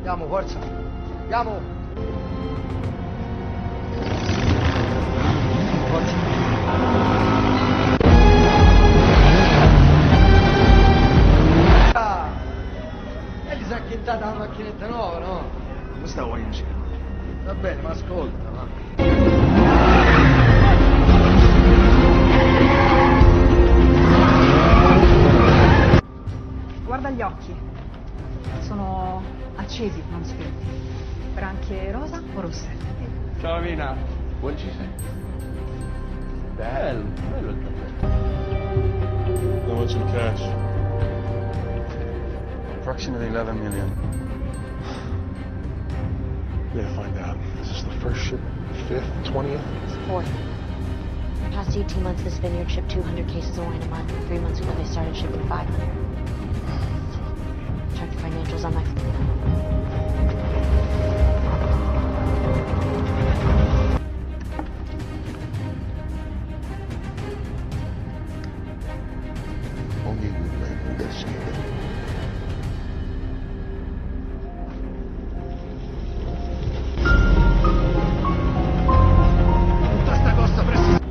Andiamo, forza. Andiamo. Forza. E gli si è acchittata una macchinetta nuova, no? Come stavo in giro? Va bene, ma ascolta, va. Guarda gli occhi. Sono accesi, non spenti. Branchie rosa o rosse? Ciao Aminah. What did you say? Bello il caffè. How much in cash? Approximately 11 million. Yeah, find out. Is this the first ship? 5th? 20th? It's 4th. Past 18 months, this vineyard shipped 200 cases of wine a month. 3 months ago, they started shipping 500. Check the financials on my... Only good men investigate. Tutta sta costa presso...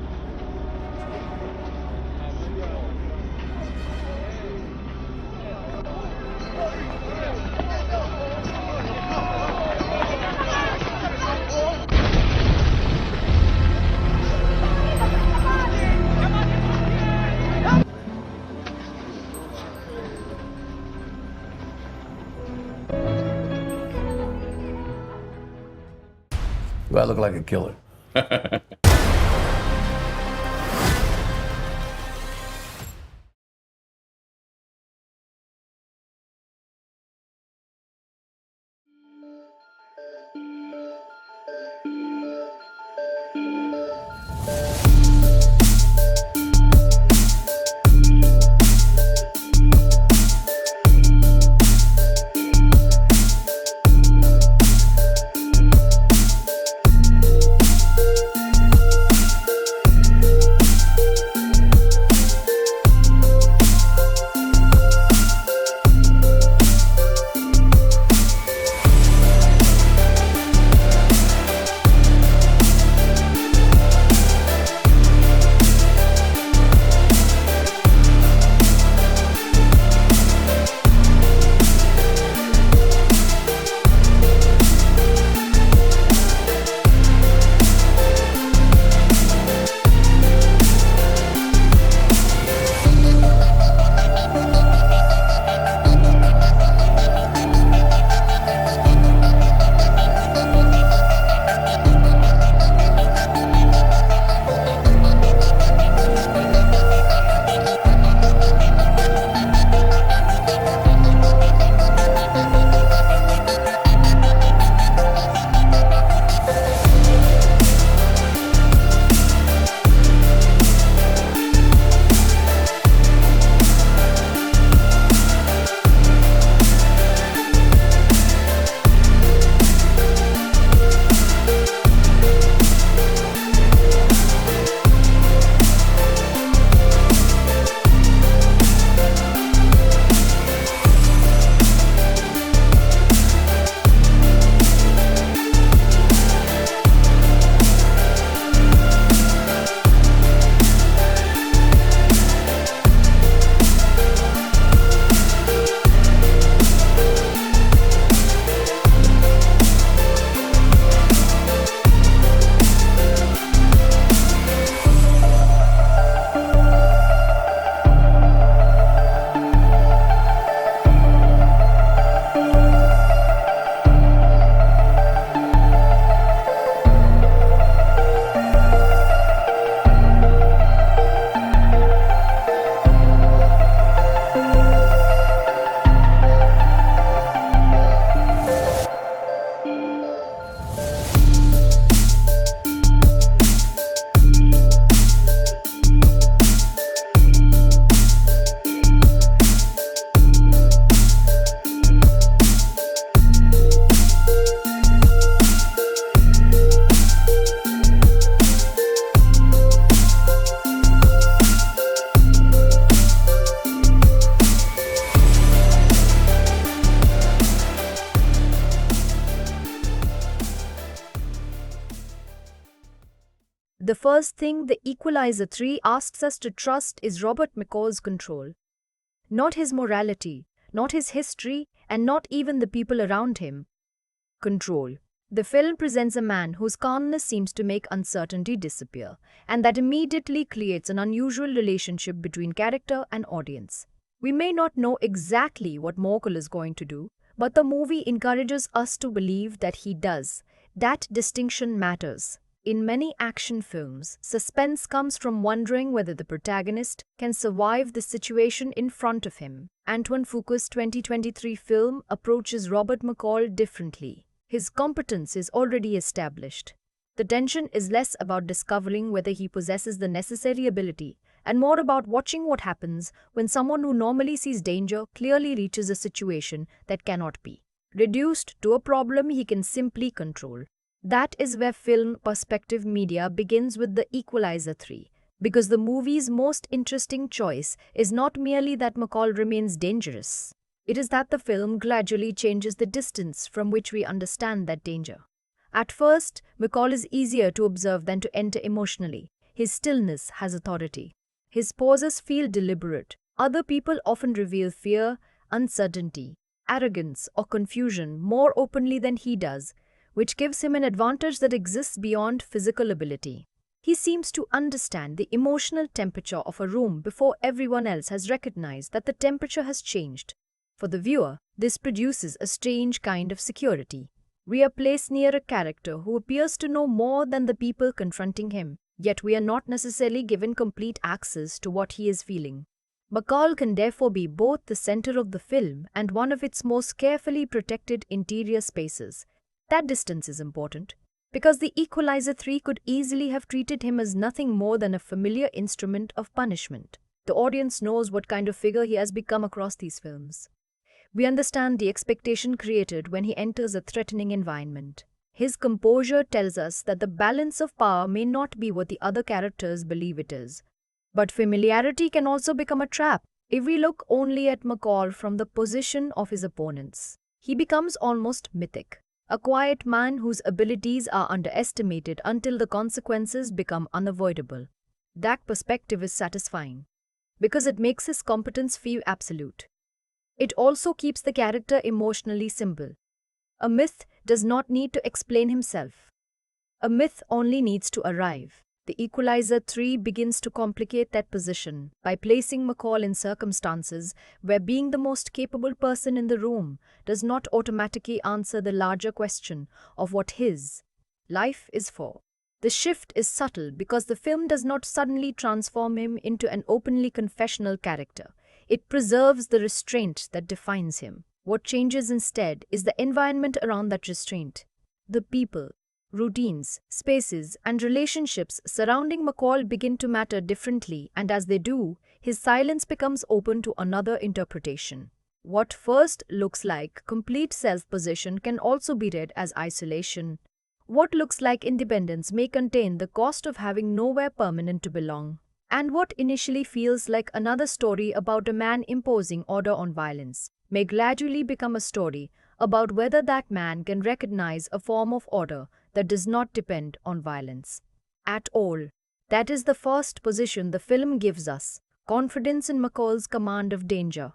Do I look like a killer? The first thing the Equalizer 3 asks us to trust is Robert McCall's control. Not his morality, not his history, and not even the people around him. Control. The film presents a man whose calmness seems to make uncertainty disappear, and that immediately creates an unusual relationship between character and audience. We may not know exactly what McCall is going to do, but the movie encourages us to believe that he does. That distinction matters. In many action films, suspense comes from wondering whether the protagonist can survive the situation in front of him. Antoine Fuqua's 2023 film approaches Robert McCall differently. His competence is already established. The tension is less about discovering whether he possesses the necessary ability and more about watching what happens when someone who normally sees danger clearly reaches a situation that cannot be reduced to a problem he can simply control. That is where film perspective media begins with the Equalizer 3, because the movie's most interesting choice is not merely that McCall remains dangerous. It is that the film gradually changes the distance from which we understand that danger. At first, McCall is easier to observe than to enter emotionally. His stillness has authority. His pauses feel deliberate. Other people often reveal fear, uncertainty, arrogance, or confusion more openly than he does, which gives him an advantage that exists beyond physical ability. He seems to understand the emotional temperature of a room before everyone else has recognized that the temperature has changed. For the viewer, this produces a strange kind of security. We are placed near a character who appears to know more than the people confronting him, yet we are not necessarily given complete access to what he is feeling. McCall can therefore be both the center of the film and one of its most carefully protected interior spaces. That distance is important, because the Equalizer 3 could easily have treated him as nothing more than a familiar instrument of punishment. The audience knows what kind of figure he has become across these films. We understand the expectation created when he enters a threatening environment. His composure tells us that the balance of power may not be what the other characters believe it is. But familiarity can also become a trap. If we look only at McCall from the position of his opponents, he becomes almost mythic. A quiet man whose abilities are underestimated until the consequences become unavoidable. That perspective is satisfying, because it makes his competence feel absolute. It also keeps the character emotionally simple. A myth does not need to explain himself. A myth only needs to arrive. The Equalizer 3 begins to complicate that position by placing McCall in circumstances where being the most capable person in the room does not automatically answer the larger question of what his life is for. The shift is subtle because the film does not suddenly transform him into an openly confessional character. It preserves the restraint that defines him. What changes instead is the environment around that restraint. The people, routines, spaces, and relationships surrounding McCall begin to matter differently, and as they do, his silence becomes open to another interpretation. What first looks like complete self-possession can also be read as isolation. What looks like independence may contain the cost of having nowhere permanent to belong. And what initially feels like another story about a man imposing order on violence may gradually become a story about whether that man can recognize a form of order that does not depend on violence at all. That is the first position the film gives us, confidence in McCall's command of danger.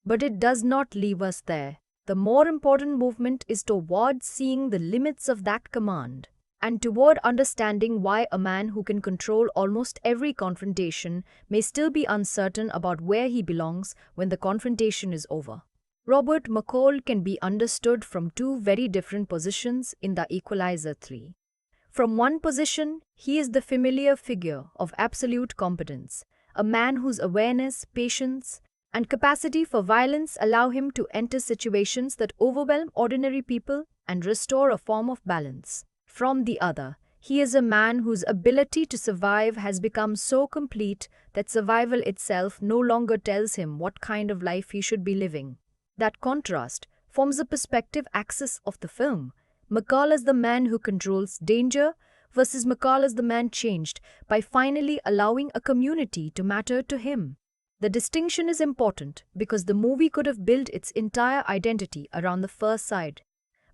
But it does not leave us there. The more important movement is towards seeing the limits of that command, and toward understanding why a man who can control almost every confrontation may still be uncertain about where he belongs when the confrontation is over. Robert McCall can be understood from two very different positions in the Equalizer 3. From one position, he is the familiar figure of absolute competence, a man whose awareness, patience, and capacity for violence allow him to enter situations that overwhelm ordinary people and restore a form of balance. From the other, he is a man whose ability to survive has become so complete that survival itself no longer tells him what kind of life he should be living. That contrast forms the perspective axis of the film. McCall as the man who controls danger versus McCall as the man changed by finally allowing a community to matter to him. The distinction is important because the movie could have built its entire identity around the first side.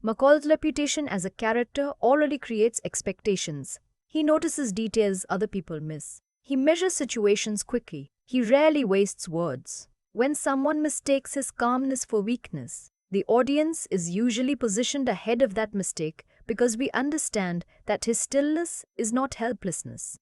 McCall's reputation as a character already creates expectations. He notices details other people miss. He measures situations quickly. He rarely wastes words. When someone mistakes his calmness for weakness, the audience is usually positioned ahead of that mistake because we understand that his stillness is not helplessness.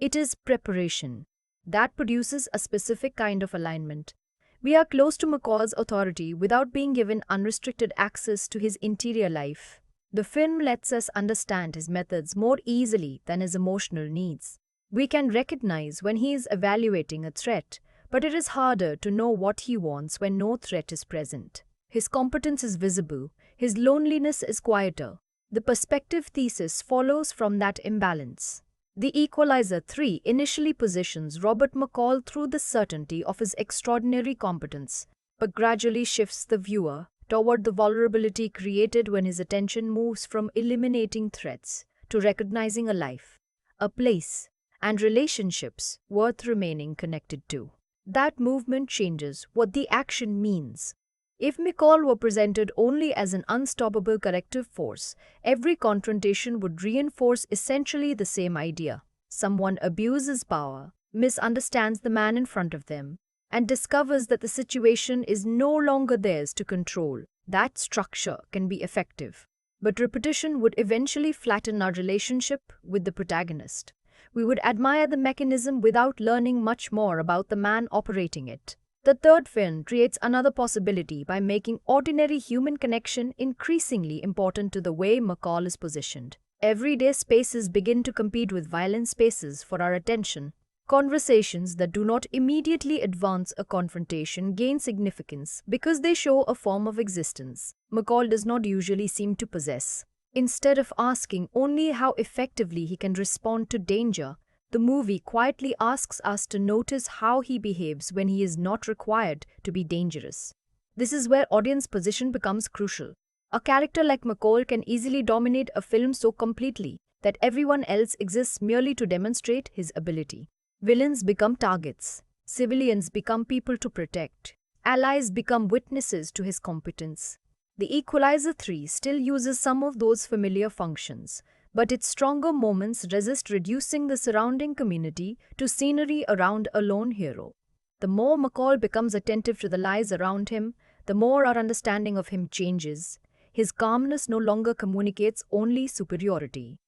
It is preparation. That produces a specific kind of alignment. We are close to McCall's authority without being given unrestricted access to his interior life. The film lets us understand his methods more easily than his emotional needs. We can recognize when he is evaluating a threat, but it is harder to know what he wants when no threat is present. His competence is visible, his loneliness is quieter. The perspective thesis follows from that imbalance. The Equalizer 3 initially positions Robert McCall through the certainty of his extraordinary competence, but gradually shifts the viewer toward the vulnerability created when his attention moves from eliminating threats to recognizing a life, a place, and relationships worth remaining connected to. That movement changes what the action means. If McCall were presented only as an unstoppable corrective force, every confrontation would reinforce essentially the same idea. Someone abuses power, misunderstands the man in front of them, and discovers that the situation is no longer theirs to control. That structure can be effective, but repetition would eventually flatten our relationship with the protagonist. We would admire the mechanism without learning much more about the man operating it. The third film creates another possibility by making ordinary human connection increasingly important to the way McCall is positioned. Everyday spaces begin to compete with violent spaces for our attention. Conversations that do not immediately advance a confrontation gain significance because they show a form of existence McCall does not usually seem to possess. Instead of asking only how effectively he can respond to danger, the movie quietly asks us to notice how he behaves when he is not required to be dangerous. This is where audience position becomes crucial. A character like McCall can easily dominate a film so completely that everyone else exists merely to demonstrate his ability. Villains become targets. Civilians become people to protect. Allies become witnesses to his competence. The Equalizer 3 still uses some of those familiar functions, but its stronger moments resist reducing the surrounding community to scenery around a lone hero. The more McCall becomes attentive to the lies around him, the more our understanding of him changes. His calmness no longer communicates only superiority.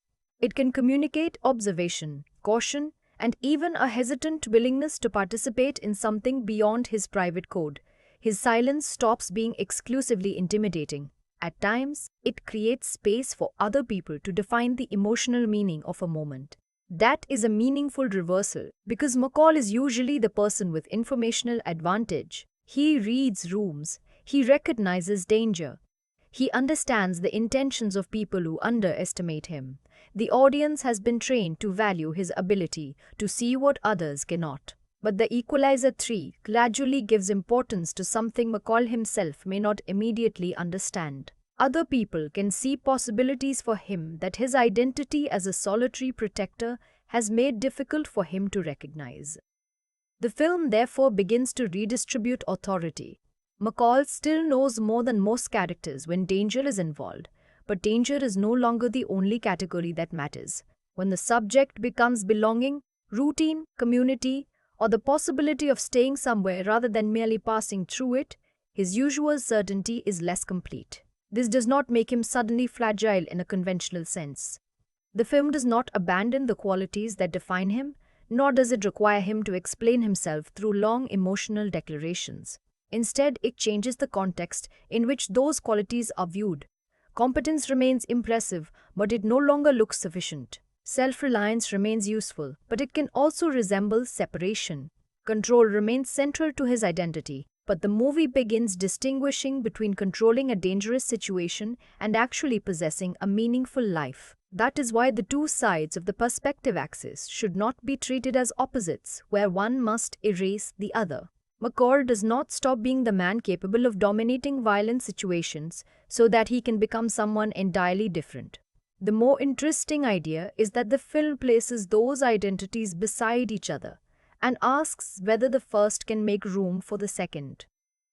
It can communicate observation, caution, and even a hesitant willingness to participate in something beyond his private code. His silence stops being exclusively intimidating. At times, it creates space for other people to define the emotional meaning of a moment. That is a meaningful reversal because McCall is usually the person with informational advantage. He reads rooms. He recognizes danger. He understands the intentions of people who underestimate him. The audience has been trained to value his ability to see what others cannot. But the Equalizer 3 gradually gives importance to something McCall himself may not immediately understand. Other people can see possibilities for him that his identity as a solitary protector has made difficult for him to recognize. The film therefore begins to redistribute authority. McCall still knows more than most characters when danger is involved, but danger is no longer the only category that matters. When the subject becomes belonging, routine, community, or the possibility of staying somewhere rather than merely passing through it, his usual certainty is less complete. This does not make him suddenly fragile in a conventional sense. The film does not abandon the qualities that define him, nor does it require him to explain himself through long emotional declarations. Instead, it changes the context in which those qualities are viewed. Competence remains impressive, but it no longer looks sufficient. Self-reliance remains useful, but it can also resemble separation. Control remains central to his identity, but the movie begins distinguishing between controlling a dangerous situation and actually possessing a meaningful life. That is why the two sides of the perspective axis should not be treated as opposites, where one must erase the other. McCall does not stop being the man capable of dominating violent situations so that he can become someone entirely different. The more interesting idea is that the film places those identities beside each other and asks whether the first can make room for the second.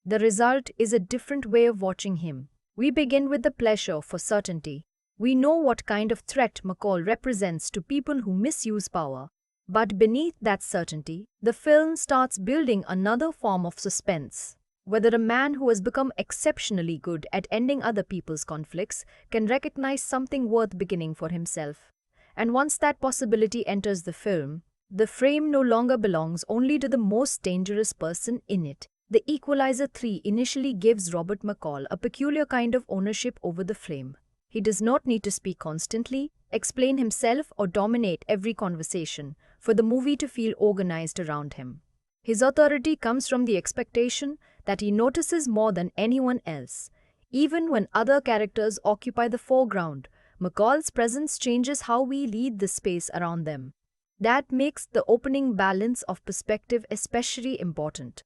The result is a different way of watching him. We begin with the pleasure for certainty, We know what kind of threat McCall represents to people who misuse power. But beneath that certainty, the film starts building another form of suspense. Whether a man who has become exceptionally good at ending other people's conflicts can recognize something worth beginning for himself. And once that possibility enters the film, the frame no longer belongs only to the most dangerous person in it. The Equalizer 3 initially gives Robert McCall a peculiar kind of ownership over the frame. He does not need to speak constantly, explain himself, or dominate every conversation for the movie to feel organized around him. His authority comes from the expectation that he notices more than anyone else. Even when other characters occupy the foreground, McCall's presence changes how we lead the space around them. That makes the opening balance of perspective especially important.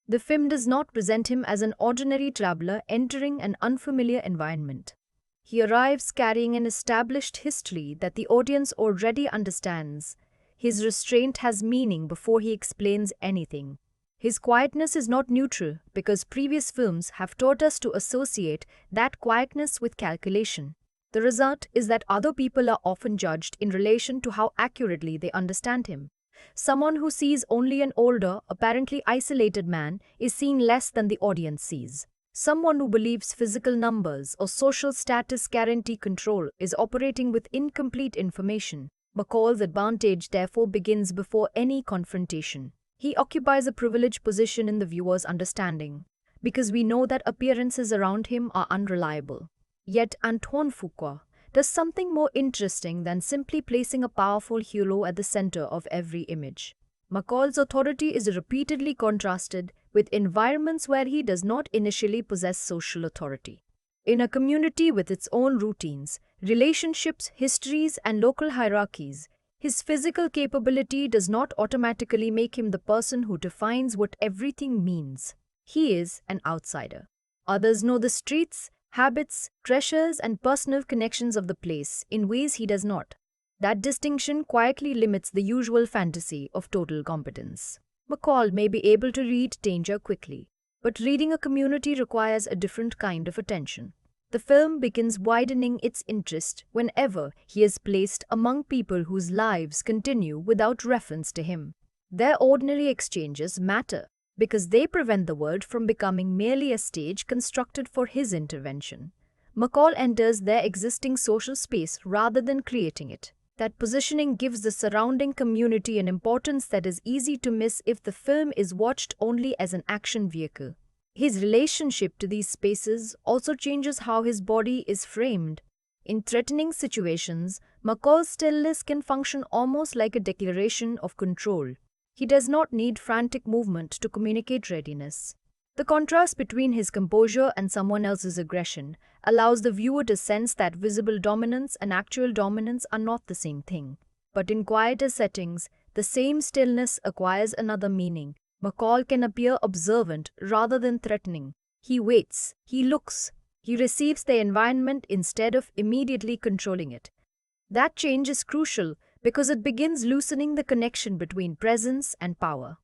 The film does not present him as an ordinary traveler entering an unfamiliar environment. He arrives carrying an established history that the audience already understands. His restraint has meaning before he explains anything. His quietness is not neutral because previous films have taught us to associate that quietness with calculation. The result is that other people are often judged in relation to how accurately they understand him. Someone who sees only an older, apparently isolated man is seen less than the audience sees. Someone who believes physical numbers or social status guarantee control is operating with incomplete information. McCall's advantage therefore begins before any confrontation. He occupies a privileged position in the viewer's understanding, because we know that appearances around him are unreliable. Yet Antoine Fuqua does something more interesting than simply placing a powerful hero at the center of every image. McCall's authority is repeatedly contrasted with environments where he does not initially possess social authority. In a community with its own routines, relationships, histories, and local hierarchies, his physical capability does not automatically make him the person who defines what everything means. He is an outsider. Others know the streets, habits, treasures, and personal connections of the place in ways he does not. That distinction quietly limits the usual fantasy of total competence. McCall may be able to read danger quickly, but reading a community requires a different kind of attention. The film begins widening its interest whenever he is placed among people whose lives continue without reference to him. Their ordinary exchanges matter because they prevent the world from becoming merely a stage constructed for his intervention. McCall enters their existing social space rather than creating it. That positioning gives the surrounding community an importance that is easy to miss if the film is watched only as an action vehicle. His relationship to these spaces also changes how his body is framed. In threatening situations, McCall's stillness can function almost like a declaration of control. He does not need frantic movement to communicate readiness. The contrast between his composure and someone else's aggression allows the viewer to sense that visible dominance and actual dominance are not the same thing. But in quieter settings, the same stillness acquires another meaning. McCall can appear observant rather than threatening. He waits, he looks, he receives the environment instead of immediately controlling it. That change is crucial because it begins loosening the connection between presence and power.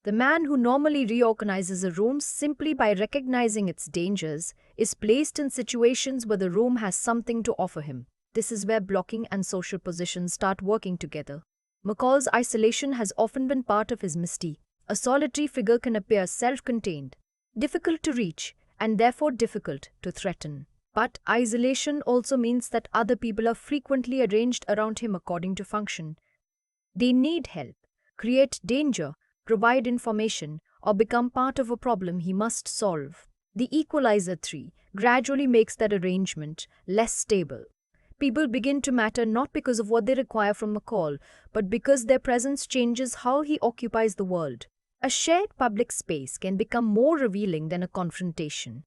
The man who normally reorganizes a room simply by recognizing its dangers is placed in situations where the room has something to offer him. This is where blocking and social positions start working together. McCall's isolation has often been part of his mystique. A solitary figure can appear self-contained, difficult to reach, and therefore difficult to threaten. But isolation also means that other people are frequently arranged around him according to function. They need help, create danger, provide information, or become part of a problem he must solve. The Equalizer 3 gradually makes that arrangement less stable. People begin to matter not because of what they require from McCall, but because their presence changes how he occupies the world. A shared public space can become more revealing than a confrontation.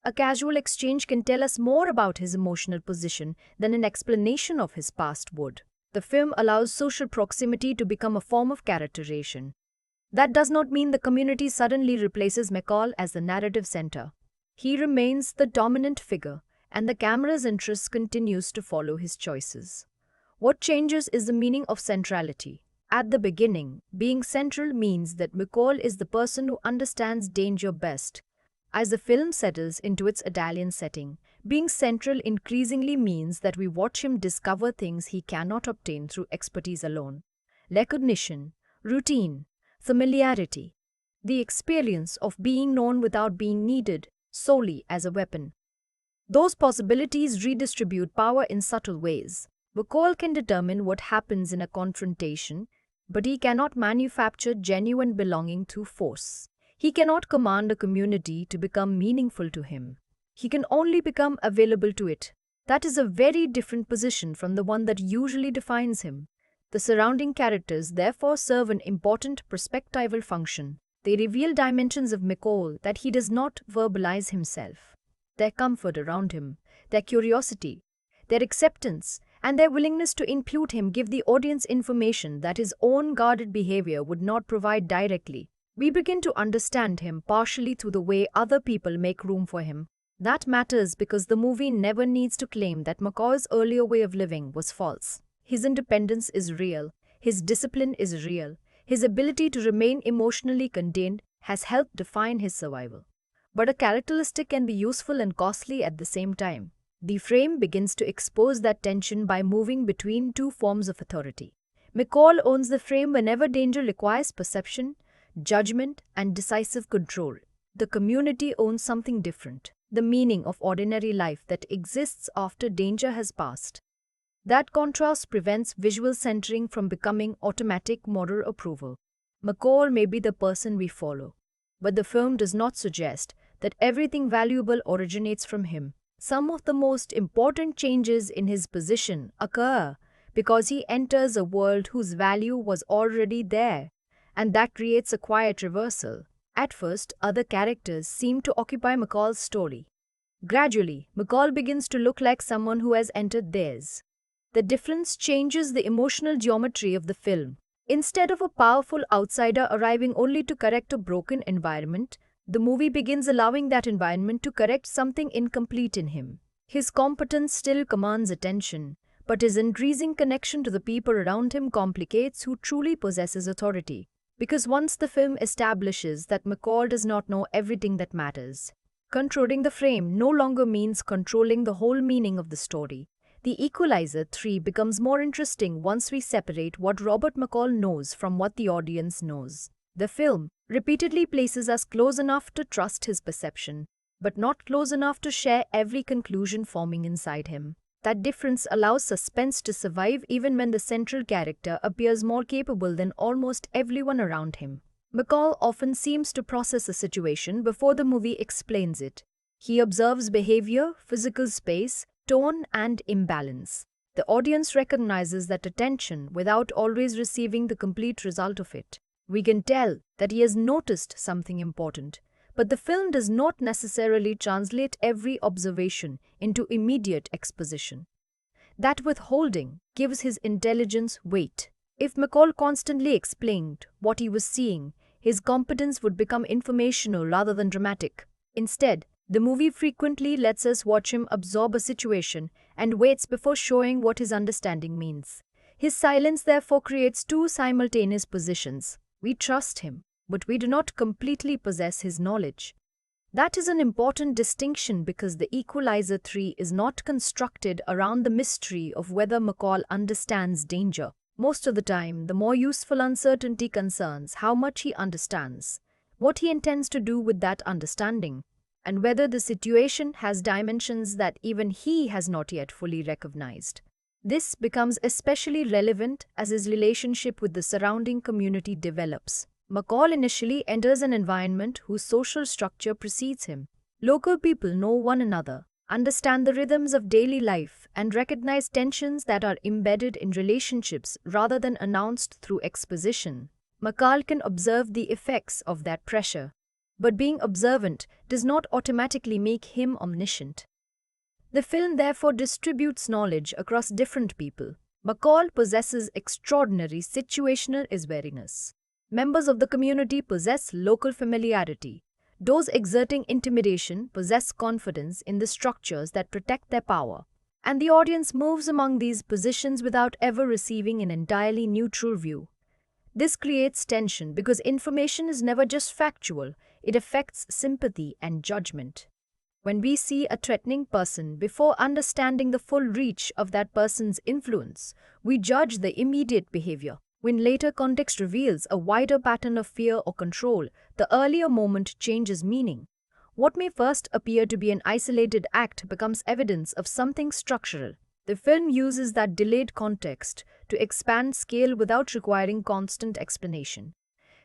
A casual exchange can tell us more about his emotional position than an explanation of his past would. The film allows social proximity to become a form of characterization. That does not mean the community suddenly replaces McCall as the narrative center. He remains the dominant figure, and the camera's interest continues to follow his choices. What changes is the meaning of centrality. At the beginning, being central means that McCall is the person who understands danger best. As the film settles into its Italian setting, Being central increasingly means that we watch him discover things he cannot obtain through expertise alone. Recognition, routine, familiarity, the experience of being known without being needed solely as a weapon. Those possibilities redistribute power in subtle ways. McCall can determine what happens in a confrontation, but he cannot manufacture genuine belonging through force. He cannot command a community to become meaningful to him. He can only become available to it. That is a very different position from the one that usually defines him. The surrounding characters therefore serve an important perspectival function. They reveal dimensions of McCall that he does not verbalize himself. Their comfort around him, their curiosity, their acceptance, and their willingness to impute him give the audience information that his own guarded behavior would not provide directly. We begin to understand him partially through the way other people make room for him. That matters because the movie never needs to claim that McCall's earlier way of living was false. His independence is real, his discipline is real, his ability to remain emotionally contained has helped define his survival. But a characteristic can be useful and costly at the same time. The frame begins to expose that tension by moving between two forms of authority. McCall owns the frame whenever danger requires perception, judgment, and decisive control. The community owns something different, the meaning of ordinary life that exists after danger has passed. That contrast prevents visual centering from becoming automatic moral approval. McCall may be the person we follow, but the film does not suggest that everything valuable originates from him. Some of the most important changes in his position occur because he enters a world whose value was already there, and that creates a quiet reversal. At first, other characters seem to occupy McCall's story. Gradually, McCall begins to look like someone who has entered theirs. The difference changes the emotional geometry of the film. Instead of a powerful outsider arriving only to correct a broken environment, the movie begins allowing that environment to correct something incomplete in him. His competence still commands attention, but his increasing connection to the people around him complicates who truly possesses authority. Because once the film establishes that McCall does not know everything that matters, controlling the frame no longer means controlling the whole meaning of the story. The Equalizer 3 becomes more interesting once we separate what Robert McCall knows from what the audience knows. The film repeatedly places us close enough to trust his perception, but not close enough to share every conclusion forming inside him. That difference allows suspense to survive even when the central character appears more capable than almost everyone around him. McCall often seems to process a situation before the movie explains it. He observes behavior, physical space, tone, and imbalance. The audience recognizes that attention without always receiving the complete result of it. We can tell that he has noticed something important, but the film does not necessarily translate every observation into immediate exposition. That withholding gives his intelligence weight. If McCall constantly explained what he was seeing, his competence would become informational rather than dramatic. Instead, the movie frequently lets us watch him absorb a situation and waits before showing what his understanding means. His silence therefore creates two simultaneous positions. We trust him, but we do not completely possess his knowledge. That is an important distinction because the Equalizer 3 is not constructed around the mystery of whether McCall understands danger. Most of the time, the more useful uncertainty concerns how much he understands, what he intends to do with that understanding, and whether the situation has dimensions that even he has not yet fully recognized. This becomes especially relevant as his relationship with the surrounding community develops. McCall initially enters an environment whose social structure precedes him. Local people know one another, understand the rhythms of daily life, and recognize tensions that are embedded in relationships rather than announced through exposition. McCall can observe the effects of that pressure, but being observant does not automatically make him omniscient. The film therefore distributes knowledge across different people. McCall possesses extraordinary situational awareness. Members of the community possess local familiarity. Those exerting intimidation possess confidence in the structures that protect their power. And the audience moves among these positions without ever receiving an entirely neutral view. This creates tension because information is never just factual, it affects sympathy and judgment. When we see a threatening person before understanding the full reach of that person's influence, we judge the immediate behavior. When later context reveals a wider pattern of fear or control, the earlier moment changes meaning. What may first appear to be an isolated act becomes evidence of something structural. The film uses that delayed context to expand scale without requiring constant explanation.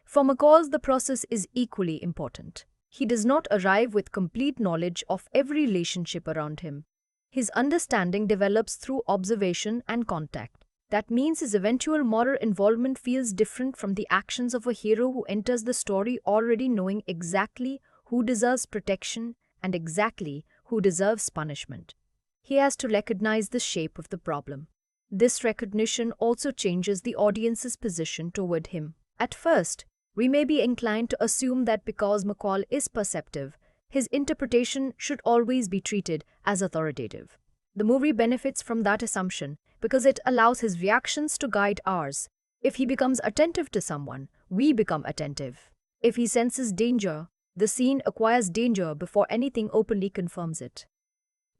For McCall, the process is equally important. He does not arrive with complete knowledge of every relationship around him. His understanding develops through observation and contact. That means his eventual moral involvement feels different from the actions of a hero who enters the story already knowing exactly who deserves protection and exactly who deserves punishment. He has to recognize the shape of the problem. This recognition also changes the audience's position toward him. At first, we may be inclined to assume that because McCall is perceptive, his interpretation should always be treated as authoritative. The movie benefits from that assumption because it allows his reactions to guide ours. If he becomes attentive to someone, we become attentive. If he senses danger, the scene acquires danger before anything openly confirms it.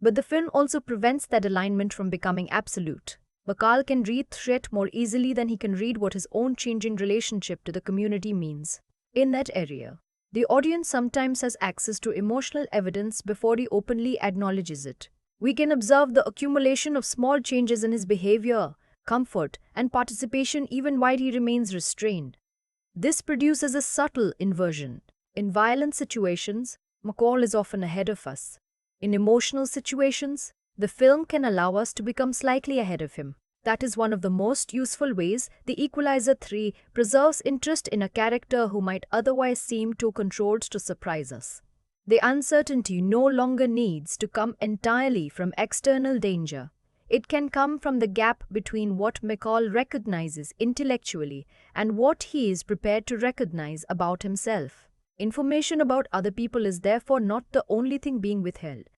But the film also prevents that alignment from becoming absolute. McCall can read threat more easily than he can read what his own changing relationship to the community means. In that area, the audience sometimes has access to emotional evidence before he openly acknowledges it. We can observe the accumulation of small changes in his behavior, comfort, and participation even while he remains restrained. This produces a subtle inversion. In violent situations, McCall is often ahead of us. In emotional situations, the film can allow us to become slightly ahead of him. That is one of the most useful ways the Equalizer 3 preserves interest in a character who might otherwise seem too controlled to surprise us. The uncertainty no longer needs to come entirely from external danger. It can come from the gap between what McCall recognizes intellectually and what he is prepared to recognize about himself. Information about other people is therefore not the only thing being withheld.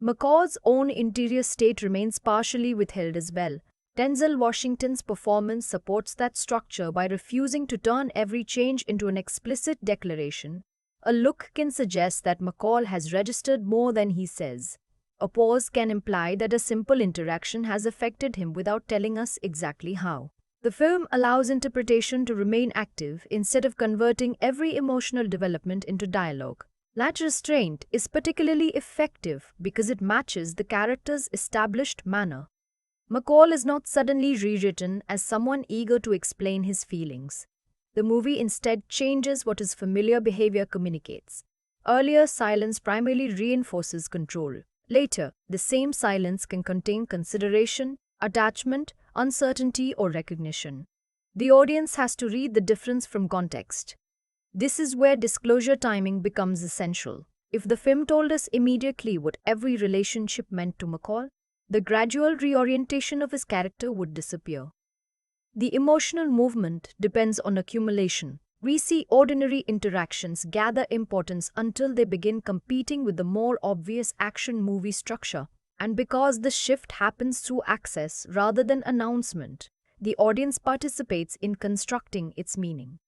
McCall's own interior state remains partially withheld as well. Denzel Washington's performance supports that structure by refusing to turn every change into an explicit declaration. A look can suggest that McCall has registered more than he says. A pause can imply that a simple interaction has affected him without telling us exactly how. The film allows interpretation to remain active instead of converting every emotional development into dialogue. That restraint is particularly effective because it matches the character's established manner. McCall is not suddenly rewritten as someone eager to explain his feelings. The movie instead changes what his familiar behavior communicates. Earlier, silence primarily reinforces control. Later, the same silence can contain consideration, attachment, uncertainty, or recognition. The audience has to read the difference from context. This is where disclosure timing becomes essential. If the film told us immediately what every relationship meant to McCall, the gradual reorientation of his character would disappear. The emotional movement depends on accumulation. We see ordinary interactions gather importance until they begin competing with the more obvious action movie structure. And because the shift happens through access rather than announcement, the audience participates in constructing its meaning.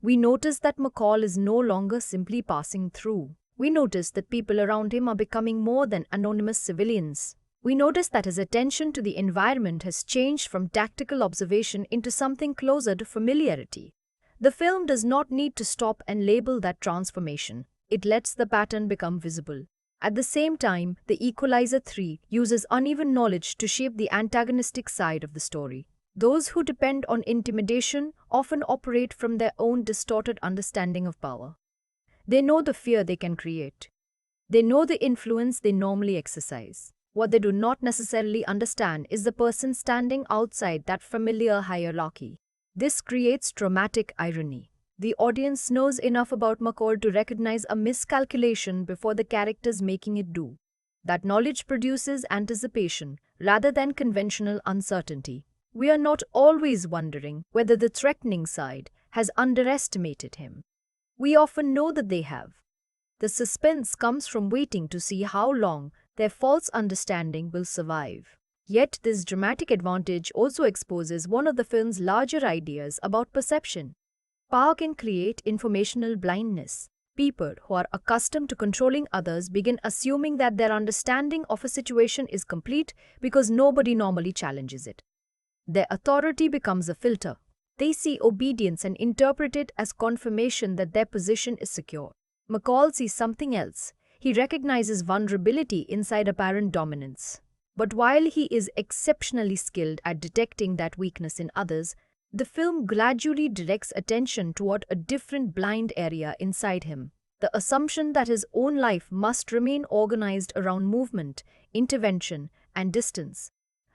We notice that McCall is no longer simply passing through. We notice that people around him are becoming more than anonymous civilians. We notice that his attention to the environment has changed from tactical observation into something closer to familiarity. The film does not need to stop and label that transformation. It lets the pattern become visible. At the same time, the Equalizer 3 uses uneven knowledge to shape the antagonistic side of the story. Those who depend on intimidation often operate from their own distorted understanding of power. They know the fear they can create. They know the influence they normally exercise. What they do not necessarily understand is the person standing outside that familiar hierarchy. This creates dramatic irony. The audience knows enough about McCall to recognize a miscalculation before the characters making it do. That knowledge produces anticipation rather than conventional uncertainty. We are not always wondering whether the threatening side has underestimated him. We often know that they have. The suspense comes from waiting to see how long their false understanding will survive. Yet this dramatic advantage also exposes one of the film's larger ideas about perception. Power can create informational blindness. People who are accustomed to controlling others begin assuming that their understanding of a situation is complete because nobody normally challenges it. Their authority becomes a filter. They see obedience and interpret it as confirmation that their position is secure. McCall sees something else. He recognizes vulnerability inside apparent dominance. But while he is exceptionally skilled at detecting that weakness in others, the film gradually directs attention toward a different blind area inside him, the assumption that his own life must remain organized around movement, intervention, and distance.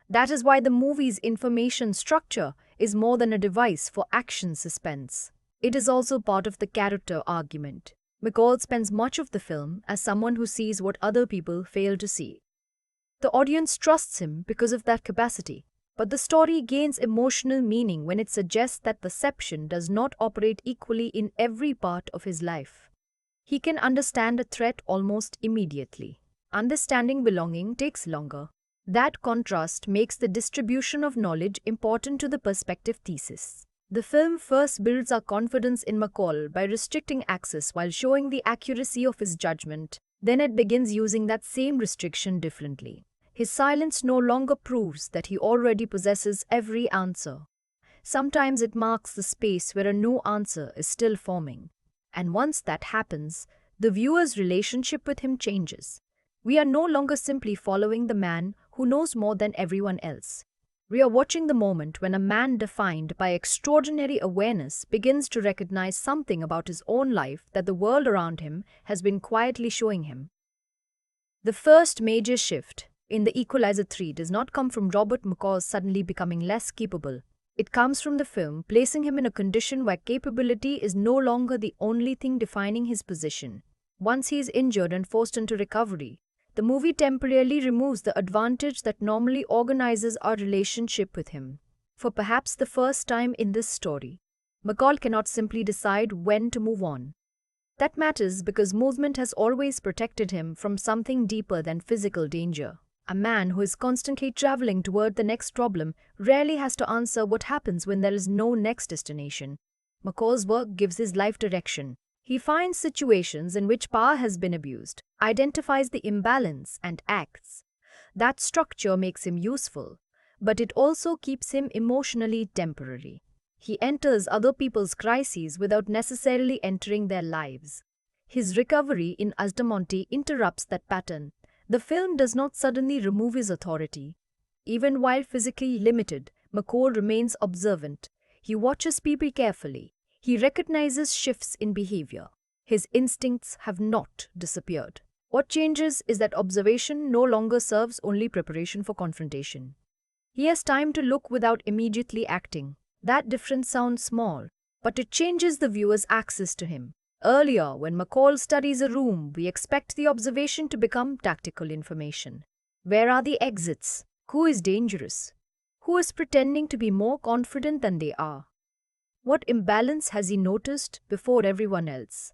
That is why the movie's information structure is more than a device for action suspense. It is also part of the character argument. McCall spends much of the film as someone who sees what other people fail to see. The audience trusts him because of that capacity. But the story gains emotional meaning when it suggests that perception does not operate equally in every part of his life. He can understand a threat almost immediately. Understanding belonging takes longer. That contrast makes the distribution of knowledge important to the perspective thesis. The film first builds our confidence in McCall by restricting access while showing the accuracy of his judgment. Then it begins using that same restriction differently. His silence no longer proves that he already possesses every answer. Sometimes it marks the space where a no answer is still forming. And once that happens, the viewer's relationship with him changes. We are no longer simply following the man who knows more than everyone else. We are watching the moment when a man defined by extraordinary awareness begins to recognize something about his own life that the world around him has been quietly showing him. The first major shift in the Equalizer 3 does not come from Robert McCall suddenly becoming less capable. It comes from the film placing him in a condition where capability is no longer the only thing defining his position. Once he is injured and forced into recovery, the movie temporarily removes the advantage that normally organizes our relationship with him. For perhaps the first time in this story, McCall cannot simply decide when to move on. That matters because movement has always protected him from something deeper than physical danger. A man who is constantly traveling toward the next problem rarely has to answer what happens when there is no next destination. McCall's work gives his life direction. He finds situations in which power has been abused, identifies the imbalance, and acts. That structure makes him useful, but it also keeps him emotionally temporary. He enters other people's crises without necessarily entering their lives. His recovery in Altamonte interrupts that pattern. The film does not suddenly remove his authority. Even while physically limited, McCall remains observant. He watches people carefully. He recognizes shifts in behavior. His instincts have not disappeared. What changes is that observation no longer serves only preparation for confrontation. He has time to look without immediately acting. That difference sounds small, but it changes the viewer's access to him. Earlier, when McCall studies a room, we expect the observation to become tactical information. Where are the exits? Who is dangerous? Who is pretending to be more confident than they are? What imbalance has he noticed before everyone else?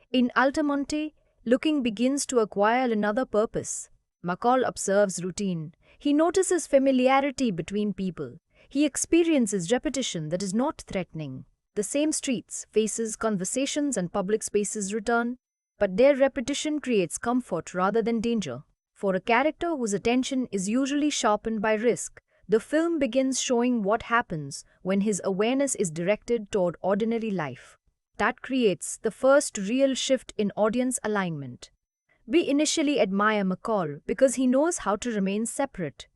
In Altamonte, looking begins to acquire another purpose. McCall observes routine. He notices familiarity between people. He experiences repetition that is not threatening. The same streets, faces, conversations, and public spaces return, but their repetition creates comfort rather than danger. For a character whose attention is usually sharpened by risk, the film begins showing what happens when his awareness is directed toward ordinary life. That creates the first real shift in audience alignment. We initially admire McCall because he knows how to remain separate.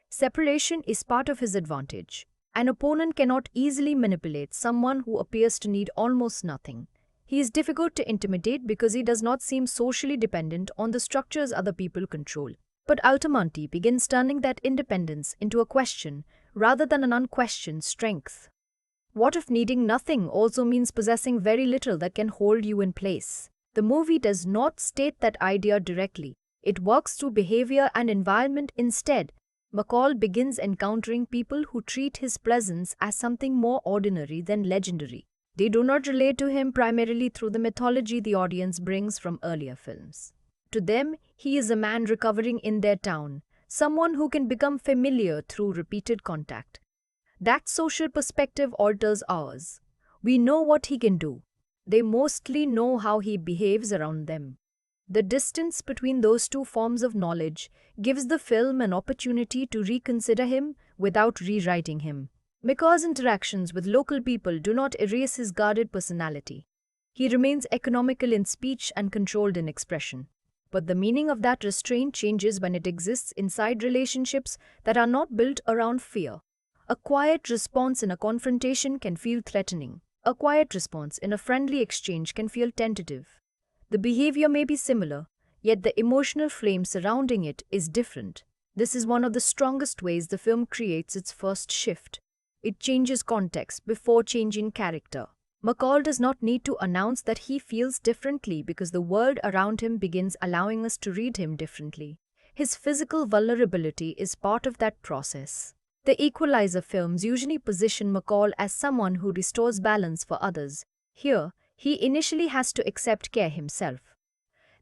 Separation is part of his advantage. An opponent cannot easily manipulate someone who appears to need almost nothing. He is difficult to intimidate because he does not seem socially dependent on the structures other people control. But Altamonte begins turning that independence into a question rather than an unquestioned strength. What if needing nothing also means possessing very little that can hold you in place? The movie does not state that idea directly. It works through behavior and environment instead. McCall begins encountering people who treat his presence as something more ordinary than legendary. They do not relate to him primarily through the mythology the audience brings from earlier films. To them, he is a man recovering in their town, someone who can become familiar through repeated contact. That social perspective alters ours. We know what he can do. They mostly know how he behaves around them. The distance between those two forms of knowledge gives the film an opportunity to reconsider him without rewriting him. McCall's interactions with local people do not erase his guarded personality. He remains economical in speech and controlled in expression. But the meaning of that restraint changes when it exists inside relationships that are not built around fear. A quiet response in a confrontation can feel threatening. A quiet response in a friendly exchange can feel tentative. The behavior may be similar, yet the emotional flame surrounding it is different. This is one of the strongest ways the film creates its first shift. It changes context before changing character. McCall does not need to announce that he feels differently because the world around him begins allowing us to read him differently. His physical vulnerability is part of that process. The Equalizer films usually position McCall as someone who restores balance for others. Here, he initially has to accept care himself.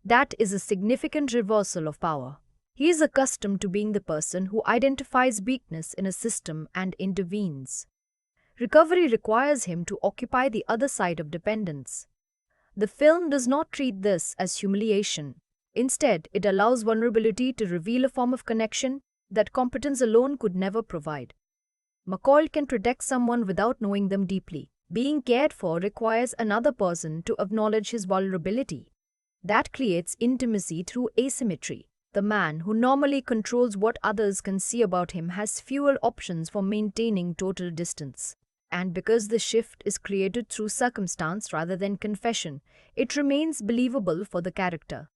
That is a significant reversal of power. He is accustomed to being the person who identifies weakness in a system and intervenes. Recovery requires him to occupy the other side of dependence. The film does not treat this as humiliation. Instead, it allows vulnerability to reveal a form of connection that competence alone could never provide. McCall can protect someone without knowing them deeply. Being cared for requires another person to acknowledge his vulnerability. That creates intimacy through asymmetry. The man who normally controls what others can see about him has fewer options for maintaining total distance. And because the shift is created through circumstance rather than confession, it remains believable for the character.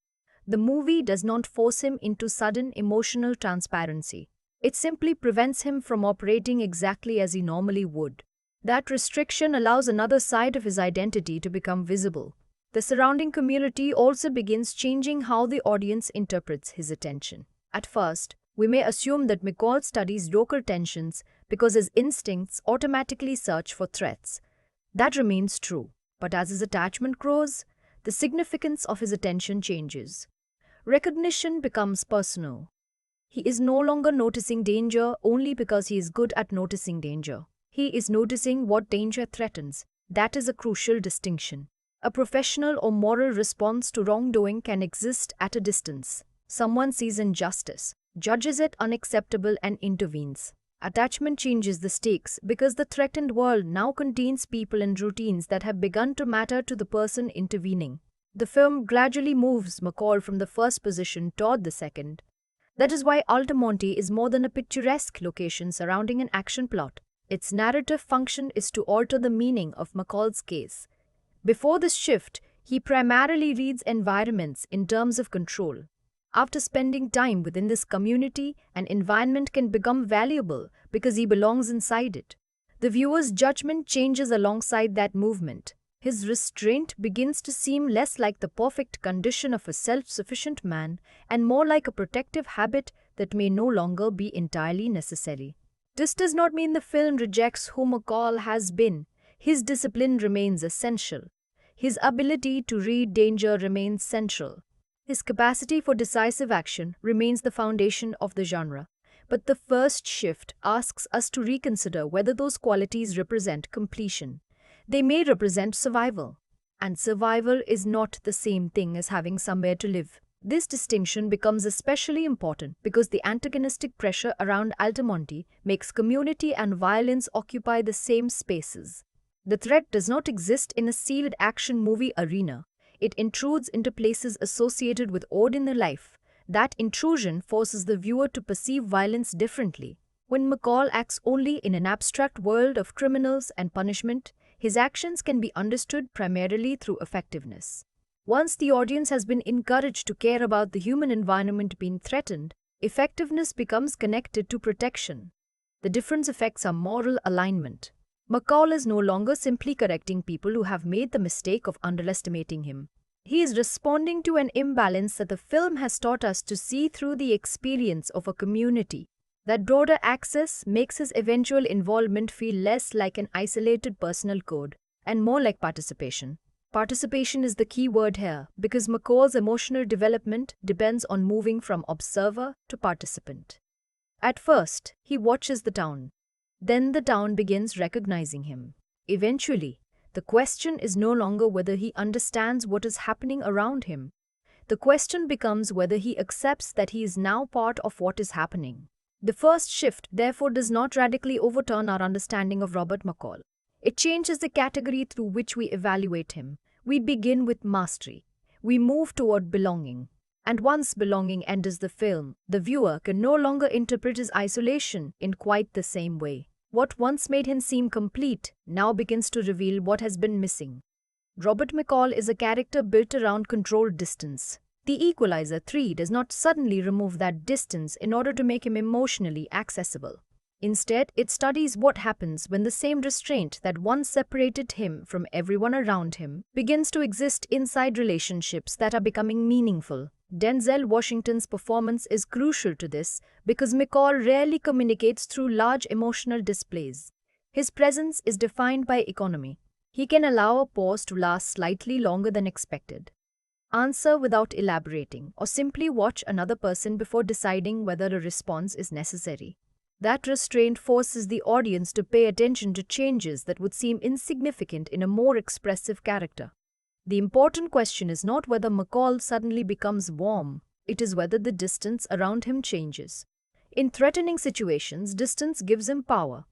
The movie does not force him into sudden emotional transparency. It simply prevents him from operating exactly as he normally would. That restriction allows another side of his identity to become visible. The surrounding community also begins changing how the audience interprets his attention. At first, we may assume that McCall studies local tensions because his instincts automatically search for threats. That remains true, but as his attachment grows, the significance of his attention changes. Recognition becomes personal. He is no longer noticing danger only because he is good at noticing danger. He is noticing what danger threatens. That is a crucial distinction. A professional or moral response to wrongdoing can exist at a distance. Someone sees injustice, judges it unacceptable, and intervenes. Attachment changes the stakes because the threatened world now contains people and routines that have begun to matter to the person intervening. The film gradually moves McCall from the first position toward the second. That is why Altamonte is more than a picturesque location surrounding an action plot. Its narrative function is to alter the meaning of McCall's case. Before this shift, he primarily reads environments in terms of control. After spending time within this community, an environment can become valuable because he belongs inside it. The viewer's judgment changes alongside that movement. His restraint begins to seem less like the perfect condition of a self-sufficient man and more like a protective habit that may no longer be entirely necessary. This does not mean the film rejects who McCall has been. His discipline remains essential. His ability to read danger remains central. His capacity for decisive action remains the foundation of the genre. But the first shift asks us to reconsider whether those qualities represent completion. They may represent survival. And survival is not the same thing as having somewhere to live. This distinction becomes especially important because the antagonistic pressure around Altamonte makes community and violence occupy the same spaces. The threat does not exist in a sealed action movie arena. It intrudes into places associated with ordinary life. That intrusion forces the viewer to perceive violence differently. When McCall acts only in an abstract world of criminals and punishment, his actions can be understood primarily through effectiveness. Once the audience has been encouraged to care about the human environment being threatened, effectiveness becomes connected to protection. The difference affects our moral alignment. McCall is no longer simply correcting people who have made the mistake of underestimating him. He is responding to an imbalance that the film has taught us to see through the experience of a community. That broader access makes his eventual involvement feel less like an isolated personal code and more like participation. Participation is the key word here because McCall's emotional development depends on moving from observer to participant. At first, he watches the town. Then the town begins recognizing him. Eventually, The question is no longer whether he understands what is happening around him. The question becomes whether he accepts that he is now part of what is happening. The first shift, therefore, does not radically overturn our understanding of Robert McCall. It changes the category through which we evaluate him. We begin with mastery. We move toward belonging. And once belonging enters the film, the viewer can no longer interpret his isolation in quite the same way. What once made him seem complete now begins to reveal what has been missing. Robert McCall is a character built around controlled distance. The Equalizer 3 does not suddenly remove that distance in order to make him emotionally accessible. Instead, it studies what happens when the same restraint that once separated him from everyone around him begins to exist inside relationships that are becoming meaningful. Denzel Washington's performance is crucial to this because McCall rarely communicates through large emotional displays. His presence is defined by economy. He can allow a pause to last slightly longer than expected, answer without elaborating, or simply watch another person before deciding whether a response is necessary. That restraint forces the audience to pay attention to changes that would seem insignificant in a more expressive character. The important question is not whether McCall suddenly becomes warm, it is whether the distance around him changes. In threatening situations, distance gives him power.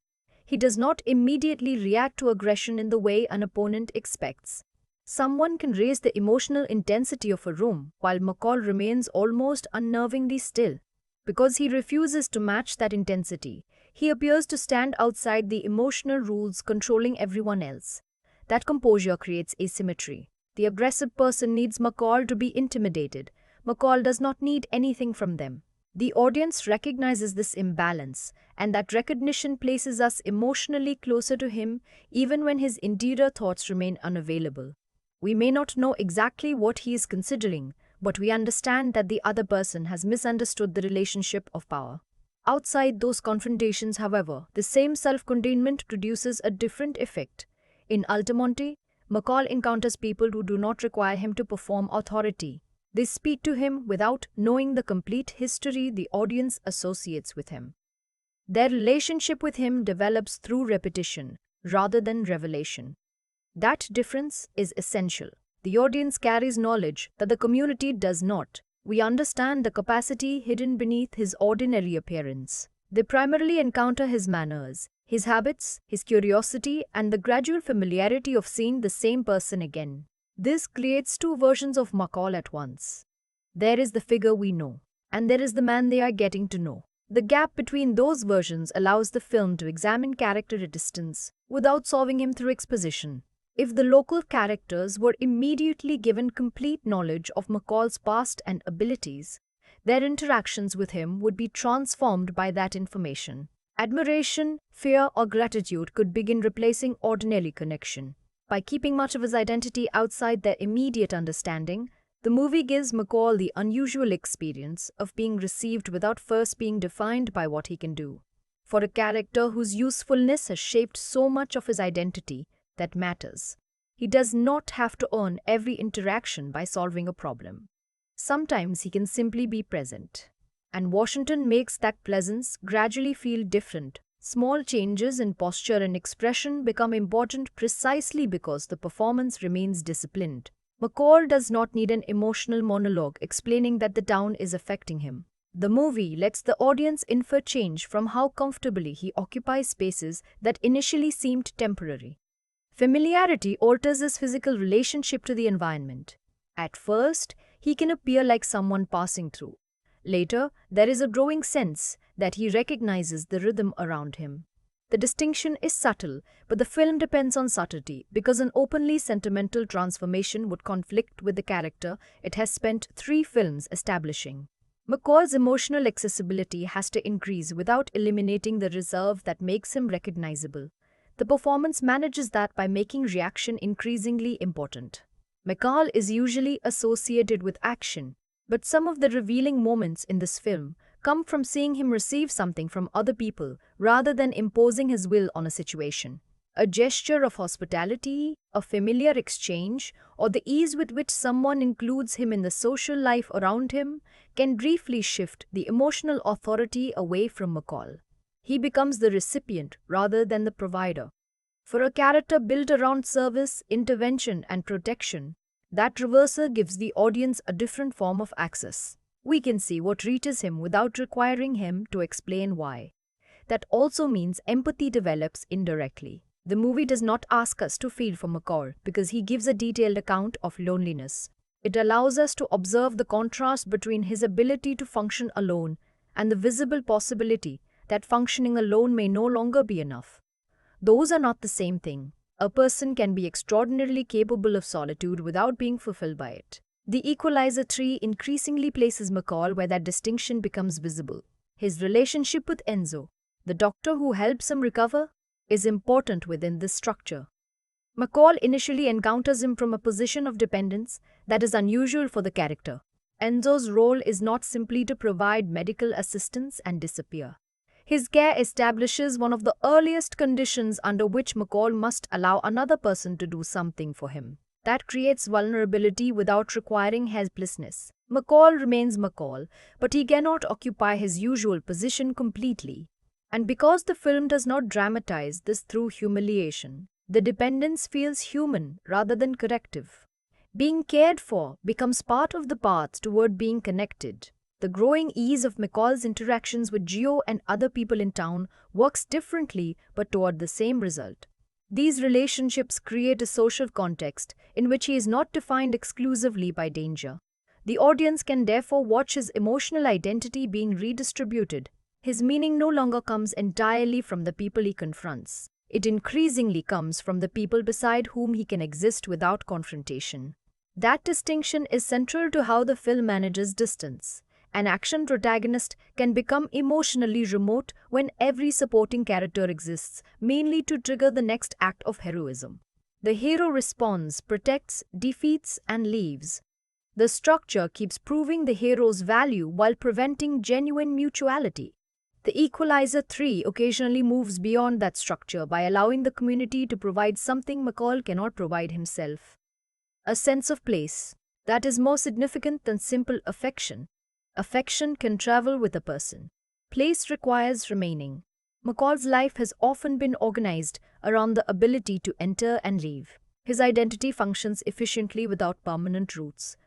He does not immediately react to aggression in the way an opponent expects. Someone can raise the emotional intensity of a room while McCall remains almost unnervingly still. Because he refuses to match that intensity, he appears to stand outside the emotional rules controlling everyone else. That composure creates asymmetry. The aggressive person needs McCall to be intimidated. McCall does not need anything from them. The audience recognizes this imbalance, and that recognition places us emotionally closer to him even when his interior thoughts remain unavailable. We may not know exactly what he is considering, but we understand that the other person has misunderstood the relationship of power. Outside those confrontations, however, the same self-containment produces a different effect. In Altamonte, McCall encounters people who do not require him to perform authority. They speak to him without knowing the complete history the audience associates with him. Their relationship with him develops through repetition rather than revelation. That difference is essential. The audience carries knowledge that the community does not. We understand the capacity hidden beneath his ordinary appearance. They primarily encounter his manners, his habits, his curiosity, and the gradual familiarity of seeing the same person again. This creates two versions of McCall at once. There is the figure we know, and there is the man they are getting to know. The gap between those versions allows the film to examine character at distance without solving him through exposition. If the local characters were immediately given complete knowledge of McCall's past and abilities, their interactions with him would be transformed by that information. Admiration, fear, or gratitude could begin replacing ordinary connection. By keeping much of his identity outside their immediate understanding, the movie gives McCall the unusual experience of being received without first being defined by what he can do. For a character whose usefulness has shaped so much of his identity that matters, he does not have to earn every interaction by solving a problem. Sometimes he can simply be present. And Washington makes that presence gradually feel different. Small changes in posture and expression become important precisely because the performance remains disciplined. McCall does not need an emotional monologue explaining that the town is affecting him. The movie lets the audience infer change from how comfortably he occupies spaces that initially seemed temporary. Familiarity alters his physical relationship to the environment. At first, he can appear like someone passing through. Later, there is a growing sense that he recognizes the rhythm around him. The distinction is subtle, but the film depends on subtlety because an openly sentimental transformation would conflict with the character it has spent 3 films establishing. McCall's emotional accessibility has to increase without eliminating the reserve that makes him recognizable. The performance manages that by making reaction increasingly important. McCall is usually associated with action, but some of the revealing moments in this film come from seeing him receive something from other people rather than imposing his will on a situation. A gesture of hospitality, a familiar exchange, or the ease with which someone includes him in the social life around him can briefly shift the emotional authority away from McCall. He becomes the recipient rather than the provider. For a character built around service, intervention, and protection, that reversal gives the audience a different form of access. We can see what reaches him without requiring him to explain why. That also means empathy develops indirectly. The movie does not ask us to feel for McCall because he gives a detailed account of loneliness. It allows us to observe the contrast between his ability to function alone and the visible possibility that functioning alone may no longer be enough. Those are not the same thing. A person can be extraordinarily capable of solitude without being fulfilled by it. The Equalizer 3 increasingly places McCall where that distinction becomes visible. His relationship with Enzo, the doctor who helps him recover, is important within this structure. McCall initially encounters him from a position of dependence that is unusual for the character. Enzo's role is not simply to provide medical assistance and disappear. His care establishes one of the earliest conditions under which McCall must allow another person to do something for him. That creates vulnerability without requiring helplessness. McCall remains McCall, but he cannot occupy his usual position completely. And because the film does not dramatize this through humiliation, the dependence feels human rather than corrective. Being cared for becomes part of the path toward being connected. The growing ease of McCall's interactions with Gio and other people in town works differently but toward the same result. These relationships create a social context in which he is not defined exclusively by danger. The audience can therefore watch his emotional identity being redistributed. His meaning no longer comes entirely from the people he confronts. It increasingly comes from the people beside whom he can exist without confrontation. That distinction is central to how the film manages distance. An action protagonist can become emotionally remote when every supporting character exists, mainly to trigger the next act of heroism. The hero responds, protects, defeats, and leaves. The structure keeps proving the hero's value while preventing genuine mutuality. The Equalizer 3 occasionally moves beyond that structure by allowing the community to provide something McCall cannot provide himself. A sense of place that is more significant than simple affection. Affection can travel with a person. Place requires remaining. McCall's life has often been organized around the ability to enter and leave. His identity functions efficiently without permanent roots.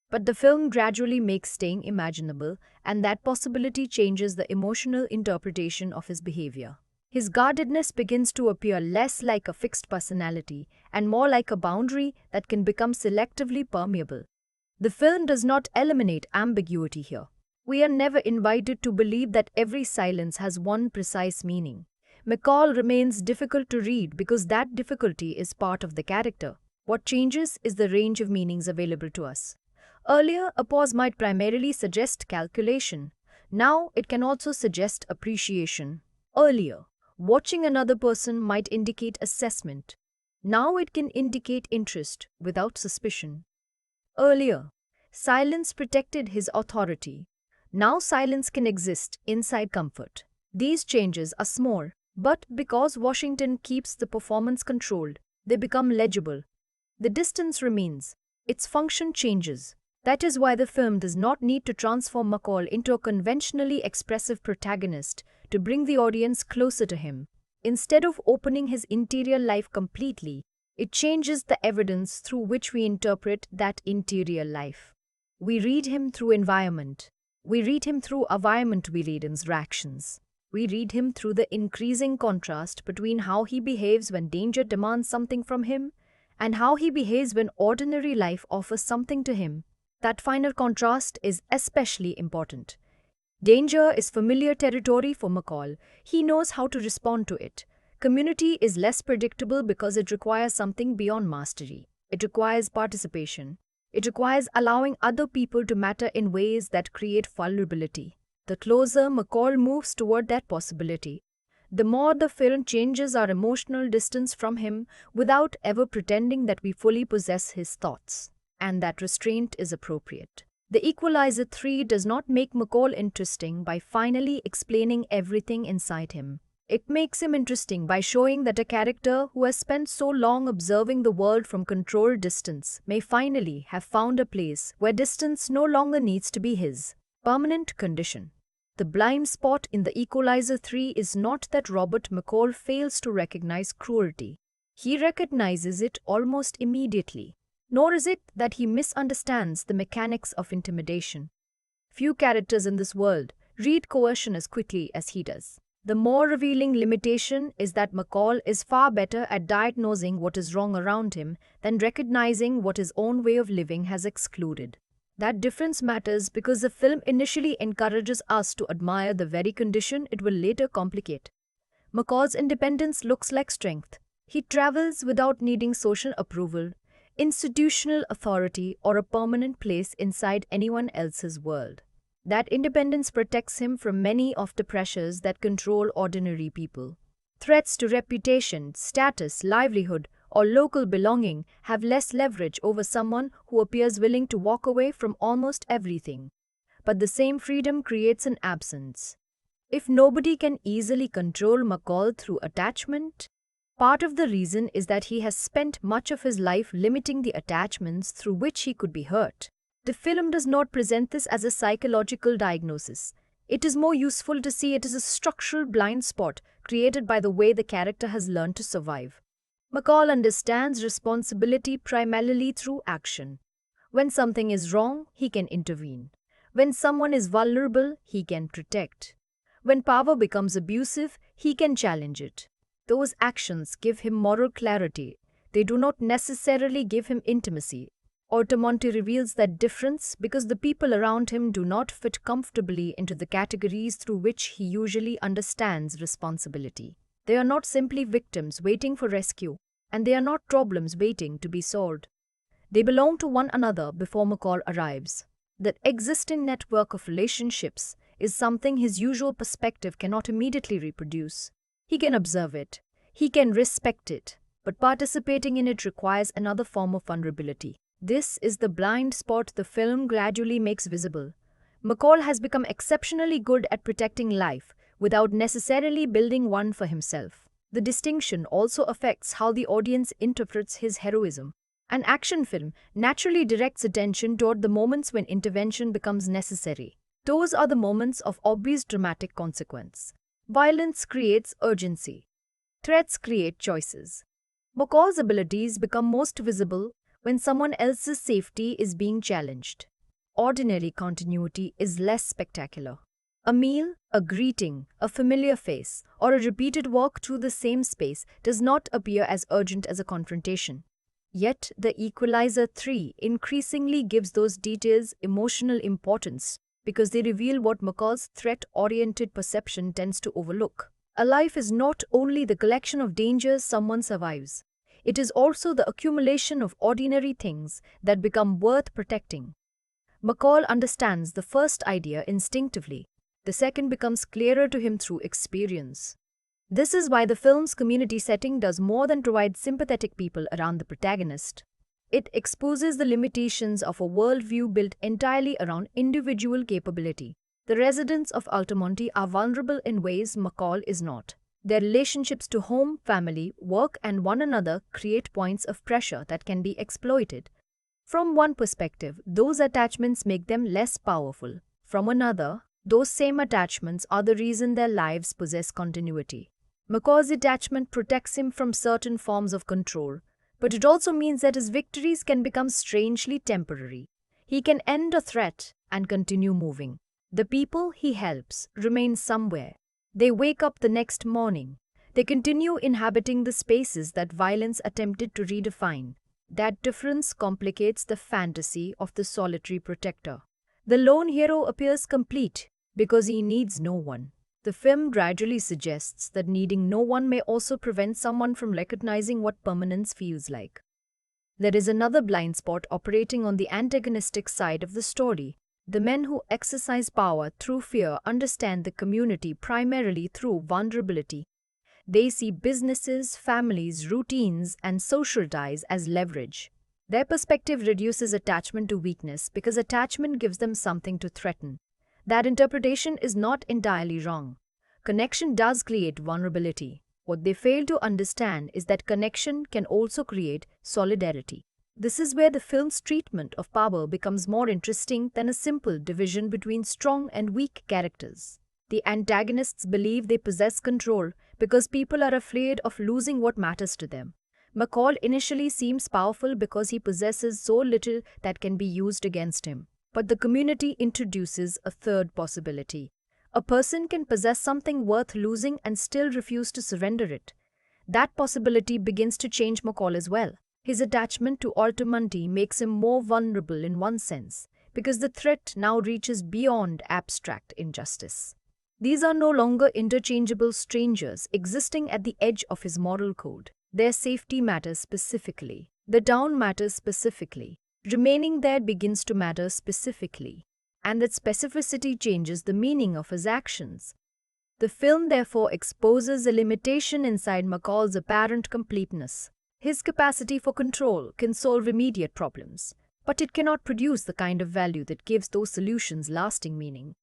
But the film gradually makes staying imaginable, and that possibility changes the emotional interpretation of his behavior. His guardedness begins to appear less like a fixed personality and more like a boundary that can become selectively permeable. The film does not eliminate ambiguity here. We are never invited to believe that every silence has one precise meaning. McCall remains difficult to read because that difficulty is part of the character. What changes is the range of meanings available to us. Earlier, a pause might primarily suggest calculation. Now, it can also suggest appreciation. Earlier, watching another person might indicate assessment. Now, it can indicate interest without suspicion. Earlier, silence protected his authority. Now, silence can exist inside comfort. These changes are small, but because Washington keeps the performance controlled, they become legible. The distance remains. Its function changes. That is why the film does not need to transform McCall into a conventionally expressive protagonist to bring the audience closer to him. Instead of opening his interior life completely, it changes the evidence through which we interpret that interior life. We read him through environment. We read him through environment. We read his reactions. We read him through the increasing contrast between how he behaves when danger demands something from him and how he behaves when ordinary life offers something to him. That final contrast is especially important. Danger is familiar territory for McCall. He knows how to respond to it. Community is less predictable because it requires something beyond mastery. It requires participation. It requires allowing other people to matter in ways that create vulnerability. The closer McCall moves toward that possibility, the more the film changes our emotional distance from him without ever pretending that we fully possess his thoughts. And that restraint is appropriate. The Equalizer 3 does not make McCall interesting by finally explaining everything inside him. It makes him interesting by showing that a character who has spent so long observing the world from controlled distance may finally have found a place where distance no longer needs to be his permanent condition. The blind spot in The Equalizer 3 is not that Robert McCall fails to recognize cruelty. He recognizes it almost immediately. Nor is it that he misunderstands the mechanics of intimidation. Few characters in this world read coercion as quickly as he does. The more revealing limitation is that McCall is far better at diagnosing what is wrong around him than recognizing what his own way of living has excluded. That difference matters because the film initially encourages us to admire the very condition it will later complicate. McCall's independence looks like strength. He travels without needing social approval, institutional authority, or a permanent place inside anyone else's world. That independence protects him from many of the pressures that control ordinary people. Threats to reputation, status, livelihood, or local belonging have less leverage over someone who appears willing to walk away from almost everything. But the same freedom creates an absence. If nobody can easily control McCall through attachment, part of the reason is that he has spent much of his life limiting the attachments through which he could be hurt. The film does not present this as a psychological diagnosis. It is more useful to see it as a structural blind spot created by the way the character has learned to survive. McCall understands responsibility primarily through action. When something is wrong, he can intervene. When someone is vulnerable, he can protect. When power becomes abusive, he can challenge it. Those actions give him moral clarity. They do not necessarily give him intimacy. Altamonte reveals that difference because the people around him do not fit comfortably into the categories through which he usually understands responsibility. They are not simply victims waiting for rescue, and they are not problems waiting to be solved. They belong to one another before McCall arrives. That existing network of relationships is something his usual perspective cannot immediately reproduce. He can observe it, he can respect it, but participating in it requires another form of vulnerability. This is the blind spot the film gradually makes visible. McCall has become exceptionally good at protecting life without necessarily building one for himself. The distinction also affects how the audience interprets his heroism. An action film naturally directs attention toward the moments when intervention becomes necessary. Those are the moments of obvious dramatic consequence. Violence creates urgency. Threats create choices. McCall's abilities become most visible when someone else's safety is being challenged. Ordinary continuity is less spectacular. A meal, a greeting, a familiar face, or a repeated walk through the same space does not appear as urgent as a confrontation. Yet, the Equalizer 3 increasingly gives those details emotional importance because they reveal what McCall's threat-oriented perception tends to overlook. A life is not only the collection of dangers someone survives. It is also the accumulation of ordinary things that become worth protecting. McCall understands the first idea instinctively. The second becomes clearer to him through experience. This is why the film's community setting does more than provide sympathetic people around the protagonist. It exposes the limitations of a worldview built entirely around individual capability. The residents of Altamonte are vulnerable in ways McCall is not. Their relationships to home, family, work, and one another create points of pressure that can be exploited. From one perspective, those attachments make them less powerful. From another, those same attachments are the reason their lives possess continuity. McCall's attachment protects him from certain forms of control, but it also means that his victories can become strangely temporary. He can end a threat and continue moving. The people he helps remain somewhere. They wake up the next morning. They continue inhabiting the spaces that violence attempted to redefine. That difference complicates the fantasy of the solitary protector. The lone hero appears complete because he needs no one. The film gradually suggests that needing no one may also prevent someone from recognizing what permanence feels like. There is another blind spot operating on the antagonistic side of the story. The men who exercise power through fear understand the community primarily through vulnerability. They see businesses, families, routines, and social ties as leverage. Their perspective reduces attachment to weakness because attachment gives them something to threaten. That interpretation is not entirely wrong. Connection does create vulnerability. What they fail to understand is that connection can also create solidarity. This is where the film's treatment of power becomes more interesting than a simple division between strong and weak characters. The antagonists believe they possess control because people are afraid of losing what matters to them. McCall initially seems powerful because he possesses so little that can be used against him. But the community introduces a third possibility. A person can possess something worth losing and still refuse to surrender it. That possibility begins to change McCall as well. His attachment to Altamonte makes him more vulnerable in one sense, because the threat now reaches beyond abstract injustice. These are no longer interchangeable strangers existing at the edge of his moral code. Their safety matters specifically. The town matters specifically. Remaining there begins to matter specifically. And that specificity changes the meaning of his actions. The film therefore exposes a limitation inside McCall's apparent completeness. His capacity for control can solve immediate problems, but it cannot produce the kind of value that gives those solutions lasting meaning.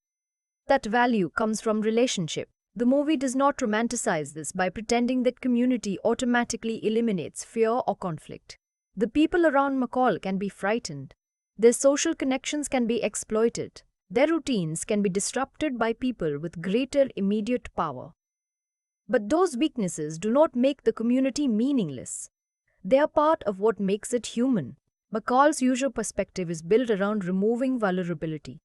That value comes from relationship. The movie does not romanticize this by pretending that community automatically eliminates fear or conflict. The people around McCall can be frightened. Their social connections can be exploited. Their routines can be disrupted by people with greater immediate power. But those weaknesses do not make the community meaningless. They are part of what makes it human. McCall's usual perspective is built around removing vulnerability.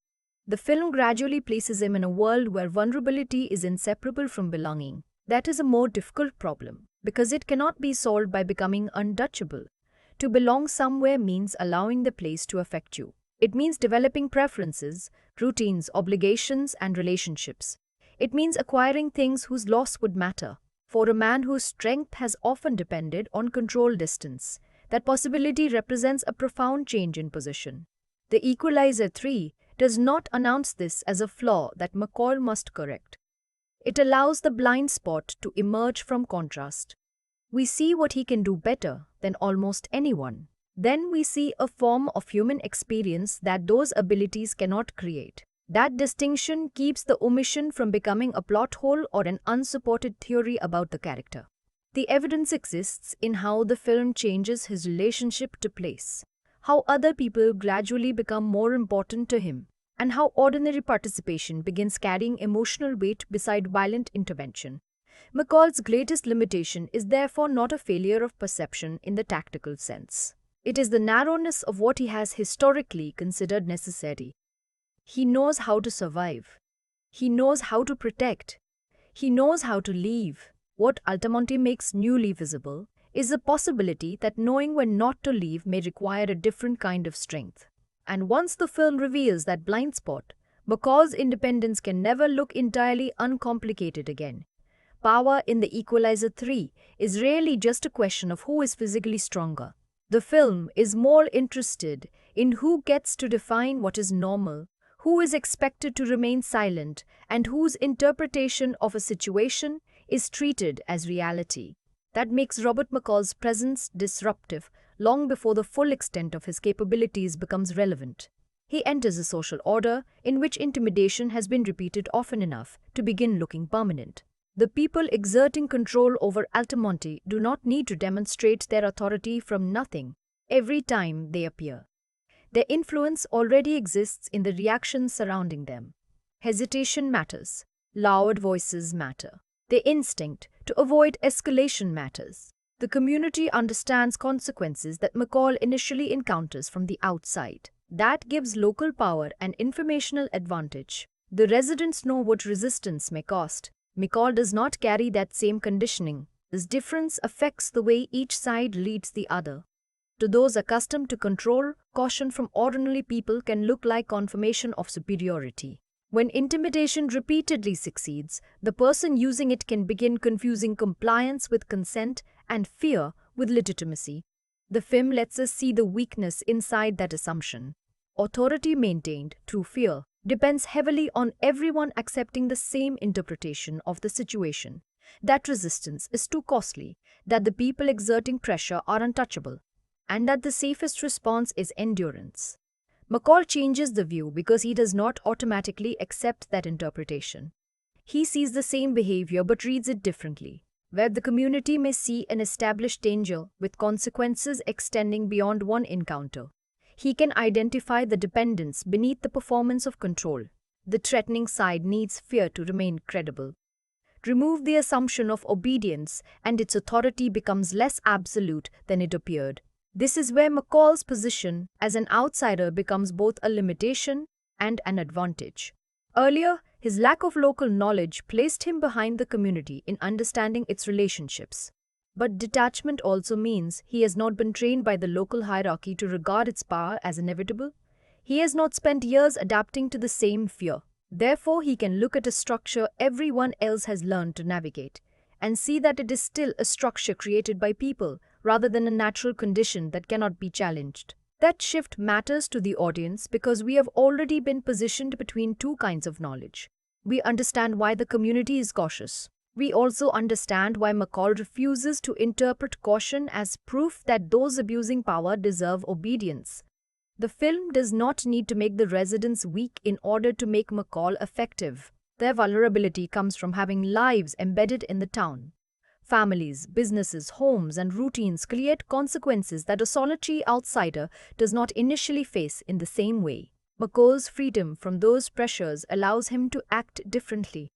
The film gradually places him in a world where vulnerability is inseparable from belonging. That is a more difficult problem, because it cannot be solved by becoming untouchable. To belong somewhere means allowing the place to affect you. It means developing preferences, routines, obligations, and relationships. It means acquiring things whose loss would matter. For a man whose strength has often depended on control distance, that possibility represents a profound change in position. The Equalizer 3 does not announce this as a flaw that McCall must correct. It allows the blind spot to emerge from contrast. We see what he can do better than almost anyone. Then we see a form of human experience that those abilities cannot create. That distinction keeps the omission from becoming a plot hole or an unsupported theory about the character. The evidence exists in how the film changes his relationship to place, how other people gradually become more important to him, and how ordinary participation begins carrying emotional weight beside violent intervention. McCall's greatest limitation is therefore not a failure of perception in the tactical sense. It is the narrowness of what he has historically considered necessary. He knows how to survive. He knows how to protect. He knows how to leave. What Altamonte makes newly visible is the possibility that knowing when not to leave may require a different kind of strength. And once the film reveals that blind spot, McCall's independence can never look entirely uncomplicated again. Power in The Equalizer 3 is rarely just a question of who is physically stronger. The film is more interested in who gets to define what is normal, who is expected to remain silent, and whose interpretation of a situation is treated as reality. That makes Robert McCall's presence disruptive long before the full extent of his capabilities becomes relevant. He enters a social order in which intimidation has been repeated often enough to begin looking permanent. The people exerting control over Altamonte do not need to demonstrate their authority from nothing every time they appear. Their influence already exists in the reactions surrounding them. Hesitation matters. Loud voices matter. The instinct to avoid escalation matters. The community understands consequences that McCall initially encounters from the outside. That gives local power an informational advantage. The residents know what resistance may cost. McCall does not carry that same conditioning. This difference affects the way each side leads the other. To those accustomed to control, caution from ordinary people can look like confirmation of superiority. When intimidation repeatedly succeeds, the person using it can begin confusing compliance with consent and fear with legitimacy. The film lets us see the weakness inside that assumption. Authority maintained through fear depends heavily on everyone accepting the same interpretation of the situation. That resistance is too costly, that the people exerting pressure are untouchable, and that the safest response is endurance. McCall changes the view because he does not automatically accept that interpretation. He sees the same behavior but reads it differently. Where the community may see an established danger with consequences extending beyond one encounter, he can identify the dependence beneath the performance of control. The threatening side needs fear to remain credible. remove the assumption of obedience, and its authority becomes less absolute than it appeared. This is where McCall's position as an outsider becomes both a limitation and an advantage. Earlier, his lack of local knowledge placed him behind the community in understanding its relationships. But detachment also means he has not been trained by the local hierarchy to regard its power as inevitable. He has not spent years adapting to the same fear. Therefore, he can look at a structure everyone else has learned to navigate and see that it is still a structure created by people rather than a natural condition that cannot be challenged. That shift matters to the audience because we have already been positioned between two kinds of knowledge. We understand why the community is cautious. We also understand why McCall refuses to interpret caution as proof that those abusing power deserve obedience. The film does not need to make the residents weak in order to make McCall effective. Their vulnerability comes from having lives embedded in the town. Families, businesses, homes, and routines create consequences that a solitary outsider does not initially face in the same way. McCall's freedom from those pressures allows him to act differently.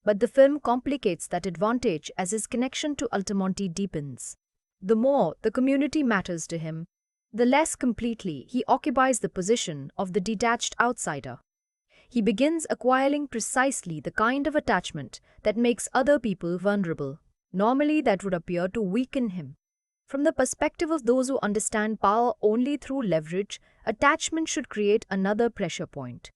But the film complicates that advantage as his connection to Altamonte deepens. The more the community matters to him, the less completely he occupies the position of the detached outsider. He begins acquiring precisely the kind of attachment that makes other people vulnerable. Normally, that would appear to weaken him. From the perspective of those who understand power only through leverage, attachment should create another pressure point.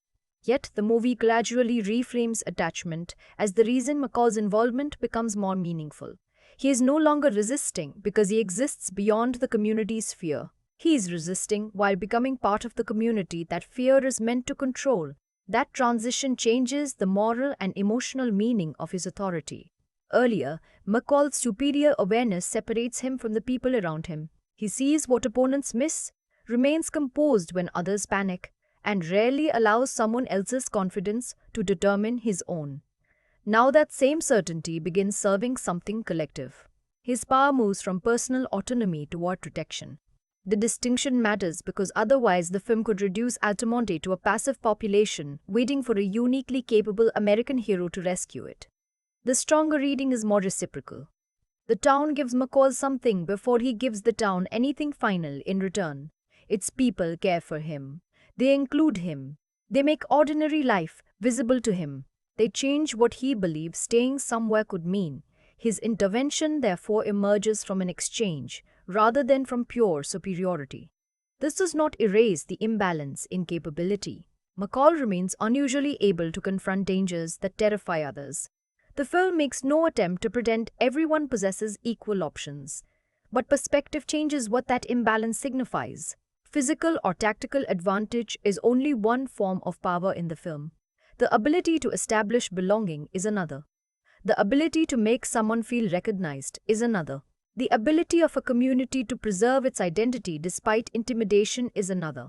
Yet, the movie gradually reframes attachment as the reason McCall's involvement becomes more meaningful. He is no longer resisting because he exists beyond the community's fear. He is resisting while becoming part of the community that fear is meant to control. That transition changes the moral and emotional meaning of his authority. Earlier, McCall's superior awareness separates him from the people around him. He sees what opponents miss, remains composed when others panic, and rarely allows someone else's confidence to determine his own. Now that same certainty begins serving something collective. His power moves from personal autonomy toward protection. The distinction matters because otherwise the film could reduce Altamonte to a passive population waiting for a uniquely capable American hero to rescue it. The stronger reading is more reciprocal. The town gives McCall something before he gives the town anything final in return. Its people care for him. They include him. They make ordinary life visible to him. They change what he believes staying somewhere could mean. His intervention therefore emerges from an exchange rather than from pure superiority. This does not erase the imbalance in capability. McCall remains unusually able to confront dangers that terrify others. The film makes no attempt to pretend everyone possesses equal options, but perspective changes what that imbalance signifies. Physical or tactical advantage is only one form of power in the film. The ability to establish belonging is another. The ability to make someone feel recognized is another. The ability of a community to preserve its identity despite intimidation is another.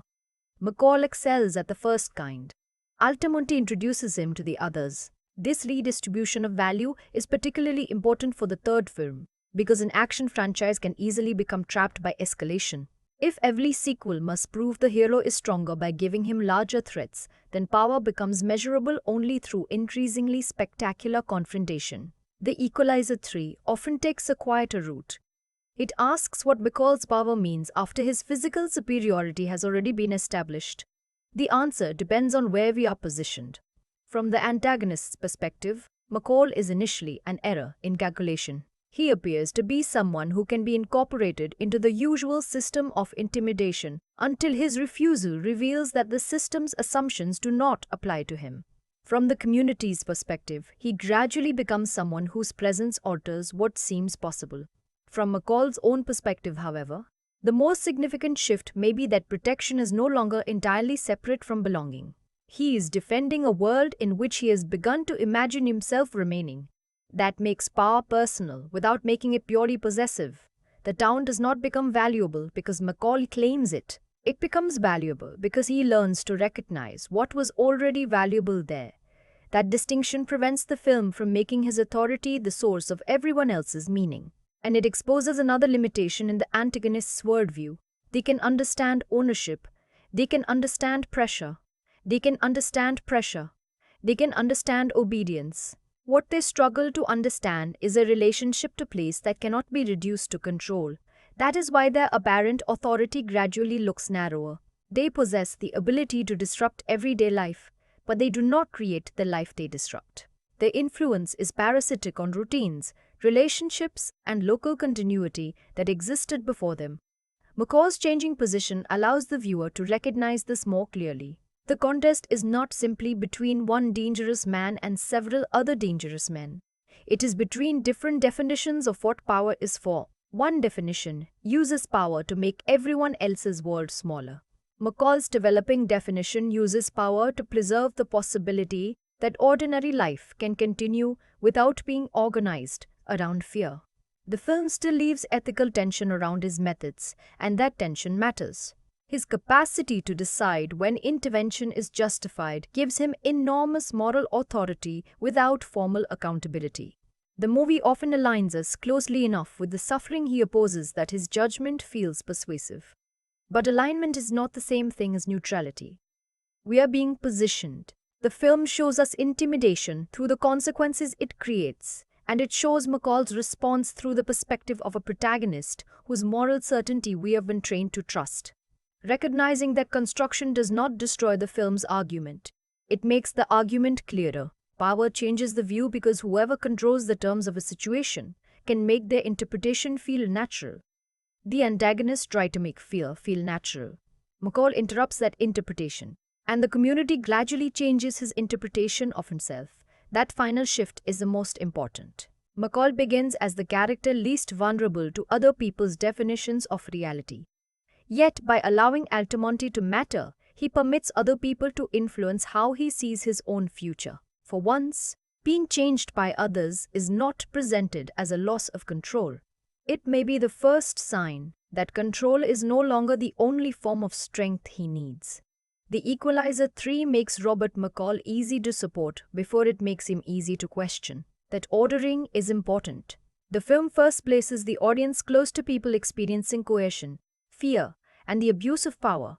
McCall excels at the first kind. Altamonte introduces him to the others. This redistribution of value is particularly important for the third film, because an action franchise can easily become trapped by escalation. If every sequel must prove the hero is stronger by giving him larger threats, then power becomes measurable only through increasingly spectacular confrontation. The Equalizer 3 often takes a quieter route. It asks what McCall's power means after his physical superiority has already been established. The answer depends on where we are positioned. From the antagonist's perspective, McCall is initially an error in calculation. He appears to be someone who can be incorporated into the usual system of intimidation until his refusal reveals that the system's assumptions do not apply to him. From the community's perspective, he gradually becomes someone whose presence alters what seems possible. From McCall's own perspective, however, the most significant shift may be that protection is no longer entirely separate from belonging. He is defending a world in which he has begun to imagine himself remaining. That makes power personal without making it purely possessive. The town does not become valuable because McCall claims it. It becomes valuable because he learns to recognize what was already valuable there. That distinction prevents the film from making his authority the source of everyone else's meaning. And it exposes another limitation in the antagonist's worldview. They can understand ownership. They can understand pressure. They can understand pressure. They can understand obedience. What they struggle to understand is a relationship to place that cannot be reduced to control. That is why their apparent authority gradually looks narrower. They possess the ability to disrupt everyday life, but they do not create the life they disrupt. Their influence is parasitic on routines, relationships, and local continuity that existed before them. McCall's changing position allows the viewer to recognize this more clearly. The contest is not simply between one dangerous man and several other dangerous men. It is between different definitions of what power is for. One definition uses power to make everyone else's world smaller. McCall's developing definition uses power to preserve the possibility that ordinary life can continue without being organized around fear. The film still leaves ethical tension around his methods, and that tension matters. His capacity to decide when intervention is justified gives him enormous moral authority without formal accountability. The movie often aligns us closely enough with the suffering he opposes that his judgment feels persuasive. But alignment is not the same thing as neutrality. We are being positioned. The film shows us intimidation through the consequences it creates, and it shows McCall's response through the perspective of a protagonist whose moral certainty we have been trained to trust. Recognizing that construction does not destroy the film's argument. It makes the argument clearer. Power changes the view because whoever controls the terms of a situation can make their interpretation feel natural. The antagonists try to make fear feel natural. McCall interrupts that interpretation, and the community gradually changes his interpretation of himself. That final shift is the most important. McCall begins as the character least vulnerable to other people's definitions of reality. Yet, by allowing Altamonte to matter, he permits other people to influence how he sees his own future. For once, being changed by others is not presented as a loss of control. It may be the first sign that control is no longer the only form of strength he needs. The Equalizer 3 makes Robert McCall easy to support before it makes him easy to question. That ordering is important. The film first places the audience close to people experiencing coercion, fear, and the abuse of power,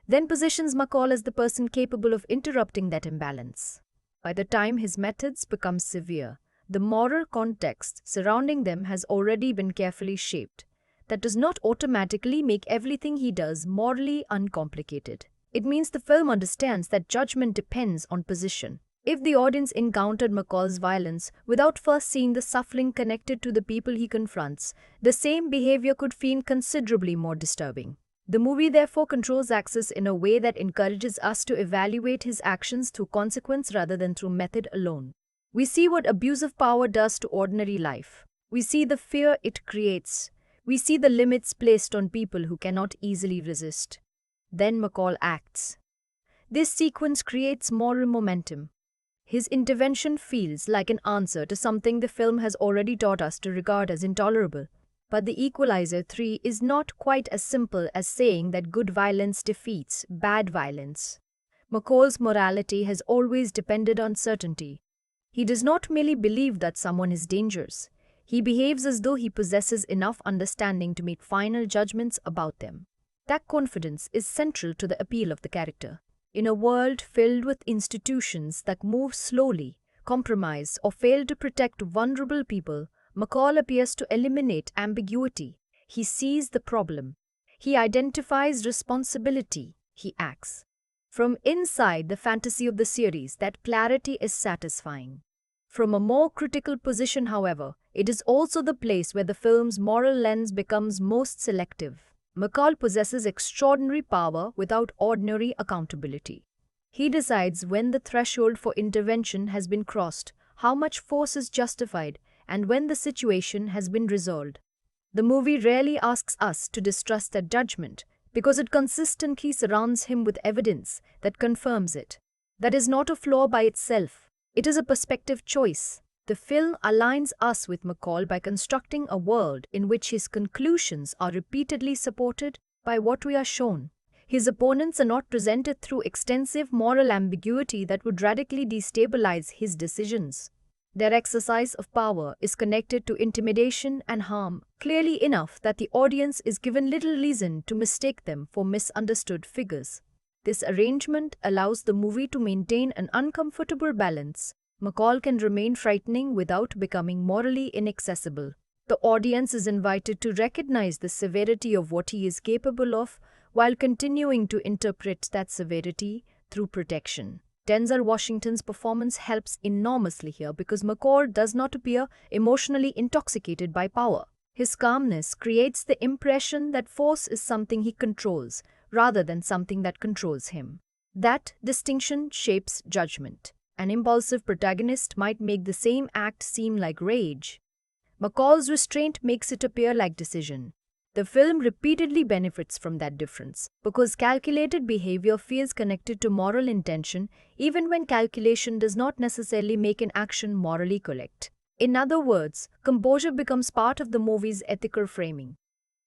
then positions McCall as the person capable of interrupting that imbalance. By the time his methods become severe, the moral context surrounding them has already been carefully shaped. That does not automatically make everything he does morally uncomplicated. It means the film understands that judgment depends on position. If the audience encountered McCall's violence without first seeing the suffering connected to the people he confronts, the same behavior could feel considerably more disturbing. The movie therefore controls access in a way that encourages us to evaluate his actions through consequence rather than through method alone. We see what abuse of power does to ordinary life. We see the fear it creates. We see the limits placed on people who cannot easily resist. Then McCall acts. This sequence creates moral momentum. His intervention feels like an answer to something the film has already taught us to regard as intolerable. But the Equalizer 3 is not quite as simple as saying that good violence defeats bad violence. McCall's morality has always depended on certainty. He does not merely believe that someone is dangerous. He behaves as though he possesses enough understanding to make final judgments about them. That confidence is central to the appeal of the character. In a world filled with institutions that move slowly, compromise, or fail to protect vulnerable people, McCall appears to eliminate ambiguity. He sees the problem. He identifies responsibility. He acts. From inside the fantasy of the series, that clarity is satisfying. From a more critical position, however, it is also the place where the film's moral lens becomes most selective. McCall possesses extraordinary power without ordinary accountability. He decides when the threshold for intervention has been crossed, how much force is justified, and when the situation has been resolved. The movie rarely asks us to distrust that judgment because it consistently surrounds him with evidence that confirms it. That is not a flaw by itself. It is a perspective choice. The film aligns us with McCall by constructing a world in which his conclusions are repeatedly supported by what we are shown. His opponents are not presented through extensive moral ambiguity that would radically destabilize his decisions. Their exercise of power is connected to intimidation and harm, clearly enough that the audience is given little reason to mistake them for misunderstood figures. This arrangement allows the movie to maintain an uncomfortable balance McCall can remain frightening without becoming morally inaccessible. The audience is invited to recognize the severity of what he is capable of while continuing to interpret that severity through protection. Denzel Washington's performance helps enormously here because McCall does not appear emotionally intoxicated by power. His calmness creates the impression that force is something he controls rather than something that controls him. That distinction shapes judgment. An impulsive protagonist might make the same act seem like rage. McCall's restraint makes it appear like decision. The film repeatedly benefits from that difference because calculated behavior feels connected to moral intention even when calculation does not necessarily make an action morally correct. In other words, composure becomes part of the movie's ethical framing.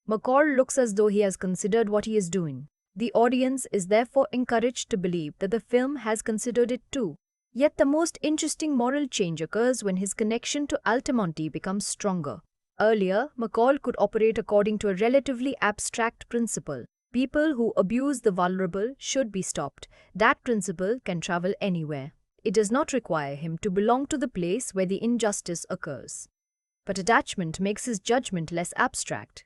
McCall looks as though he has considered what he is doing. The audience is therefore encouraged to believe that the film has considered it too. Yet the most interesting moral change occurs when his connection to Altamonte becomes stronger. Earlier, McCall could operate according to a relatively abstract principle. People who abuse the vulnerable should be stopped. That principle can travel anywhere. It does not require him to belong to the place where the injustice occurs. But attachment makes his judgment less abstract.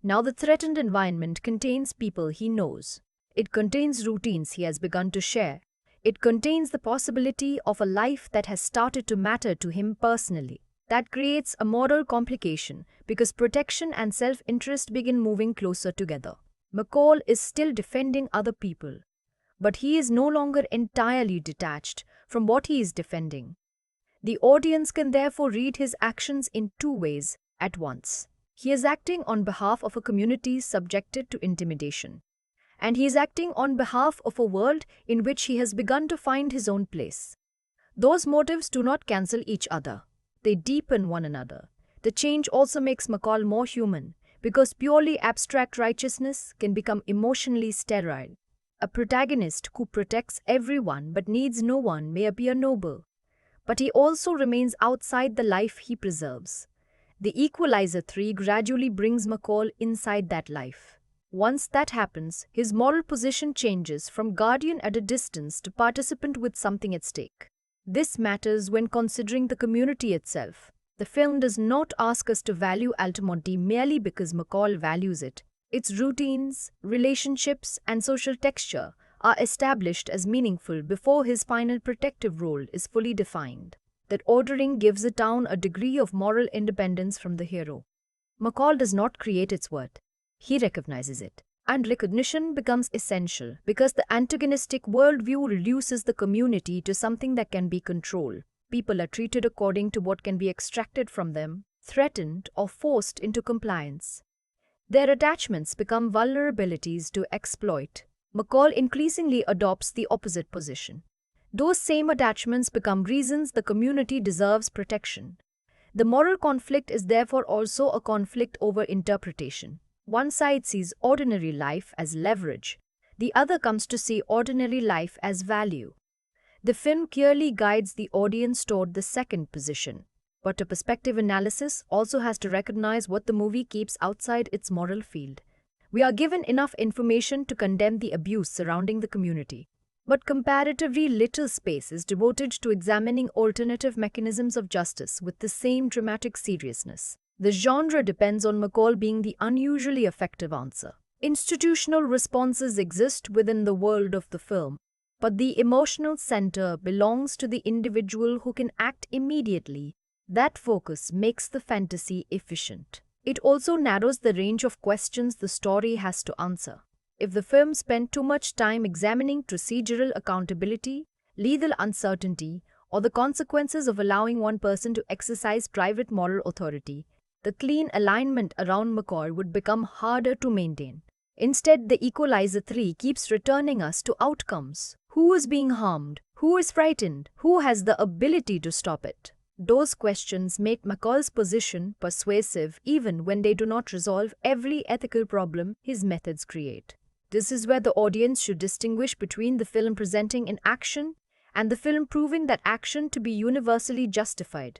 Now the threatened environment contains people he knows. It contains routines he has begun to share. It contains the possibility of a life that has started to matter to him personally. That creates a moral complication because protection and self-interest begin moving closer together. McCall is still defending other people, but he is no longer entirely detached from what he is defending. The audience can therefore read his actions in two ways at once. He is acting on behalf of a community subjected to intimidation, and he is acting on behalf of a world in which he has begun to find his own place. Those motives do not cancel each other. They deepen one another. The change also makes McCall more human, because purely abstract righteousness can become emotionally sterile. A protagonist who protects everyone but needs no one may appear noble, but he also remains outside the life he preserves. The Equalizer 3 gradually brings McCall inside that life. Once that happens, his moral position changes from guardian at a distance to participant with something at stake. This matters when considering the community itself. The film does not ask us to value Altamonte merely because McCall values it. Its routines, relationships, and social texture are established as meaningful before his final protective role is fully defined. That ordering gives the town a degree of moral independence from the hero. McCall does not create its worth. He recognizes it. And recognition becomes essential because the antagonistic worldview reduces the community to something that can be controlled. People are treated according to what can be extracted from them, threatened, or forced into compliance. Their attachments become vulnerabilities to exploit. McCall increasingly adopts the opposite position. Those same attachments become reasons the community deserves protection. The moral conflict is therefore also a conflict over interpretation. One side sees ordinary life as leverage. The other comes to see ordinary life as value. The film clearly guides the audience toward the second position. But a perspective analysis also has to recognize what the movie keeps outside its moral field. We are given enough information to condemn the abuse surrounding the community, but comparatively little space is devoted to examining alternative mechanisms of justice with the same dramatic seriousness. The genre depends on McCall being the unusually effective answer. Institutional responses exist within the world of the film, but the emotional center belongs to the individual who can act immediately. That focus makes the fantasy efficient. It also narrows the range of questions the story has to answer. If the film spent too much time examining procedural accountability, legal uncertainty, or the consequences of allowing one person to exercise private moral authority, the clean alignment around McCall would become harder to maintain. Instead, the Equalizer 3 keeps returning us to outcomes. Who is being harmed? Who is frightened? Who has the ability to stop it? Those questions make McCall's position persuasive even when they do not resolve every ethical problem his methods create. This is where the audience should distinguish between the film presenting an action and the film proving that action to be universally justified.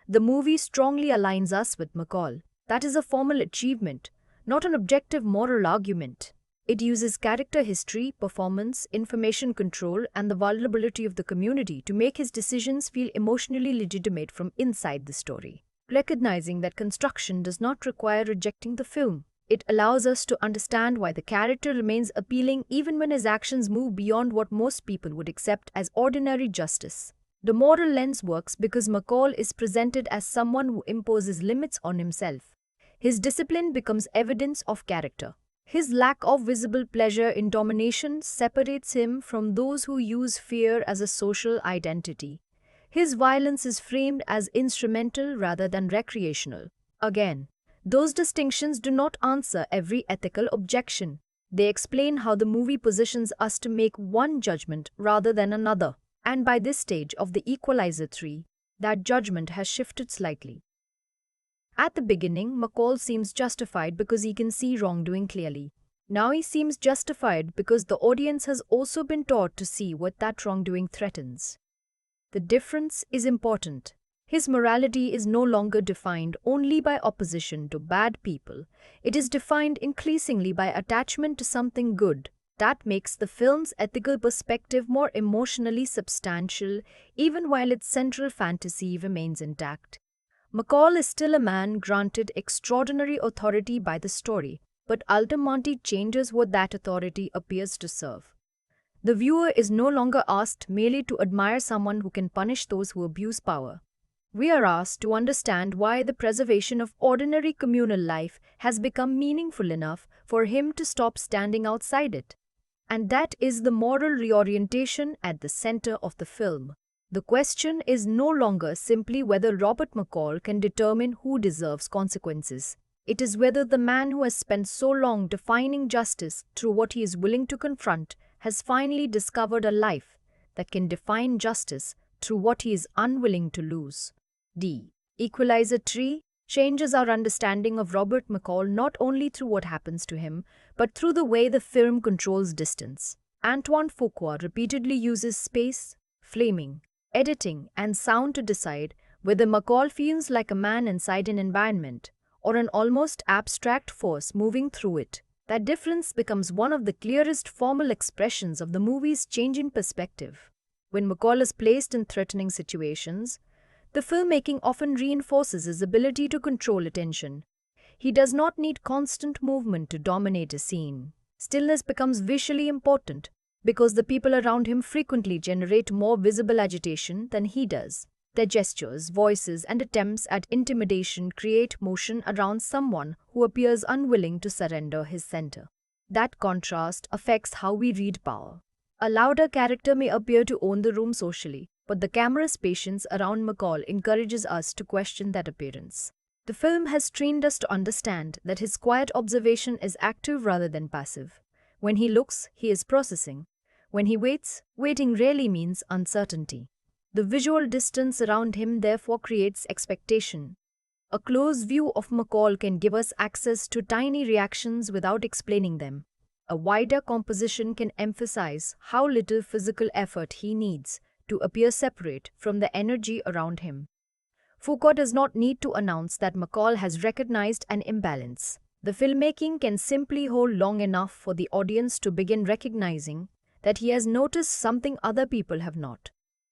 The movie strongly aligns us with McCall. That is a formal achievement, not an objective moral argument. it uses character history, performance, information control, and the vulnerability of the community to make his decisions feel emotionally legitimate from inside the story. Recognizing that construction does not require rejecting the film, it allows us to understand why the character remains appealing even when his actions move beyond what most people would accept as ordinary justice. The moral lens works because McCall is presented as someone who imposes limits on himself. His discipline becomes evidence of character. His lack of visible pleasure in domination separates him from those who use fear as a social identity. His violence is framed as instrumental rather than recreational. Again, those distinctions do not answer every ethical objection. They explain how the movie positions us to make one judgment rather than another. And by this stage of the Equalizer 3, that judgment has shifted slightly. At the beginning, McCall seems justified because he can see wrongdoing clearly. Now he seems justified because the audience has also been taught to see what that wrongdoing threatens. The difference is important. His morality is no longer defined only by opposition to bad people. It is defined increasingly by attachment to something good. That makes the film's ethical perspective more emotionally substantial, even while its central fantasy remains intact. McCall is still a man granted extraordinary authority by the story, but ultimately changes what that authority appears to serve. The viewer is no longer asked merely to admire someone who can punish those who abuse power. We are asked to understand why the preservation of ordinary communal life has become meaningful enough for him to stop standing outside it. And that is the moral reorientation at the center of the film. The question is no longer simply whether Robert McCall can determine who deserves consequences. It is whether the man who has spent so long defining justice through what he is willing to confront has finally discovered a life that can define justice through what he is unwilling to lose. Equalizer 3 changes our understanding of Robert McCall not only through what happens to him, but through the way the film controls distance. Antoine Fuqua repeatedly uses space, framing, editing, and sound to decide whether McCall feels like a man inside an environment or an almost abstract force moving through it. That difference becomes one of the clearest formal expressions of the movie's changing perspective. When McCall is placed in threatening situations, the filmmaking often reinforces his ability to control attention. He does not need constant movement to dominate a scene. Stillness becomes visually important because the people around him frequently generate more visible agitation than he does. Their gestures, voices, and attempts at intimidation create motion around someone who appears unwilling to surrender his center. That contrast affects how we read power. A louder character may appear to own the room socially, but the camera's patience around McCall encourages us to question that appearance. The film has trained us to understand that his quiet observation is active rather than passive. When he looks, he is processing. When he waits, waiting rarely means uncertainty. The visual distance around him therefore creates expectation. A close view of McCall can give us access to tiny reactions without explaining them. A wider composition can emphasize how little physical effort he needs to appear separate from the energy around him. Fuqua does not need to announce that McCall has recognized an imbalance. The filmmaking can simply hold long enough for the audience to begin recognizing that he has noticed something other people have not.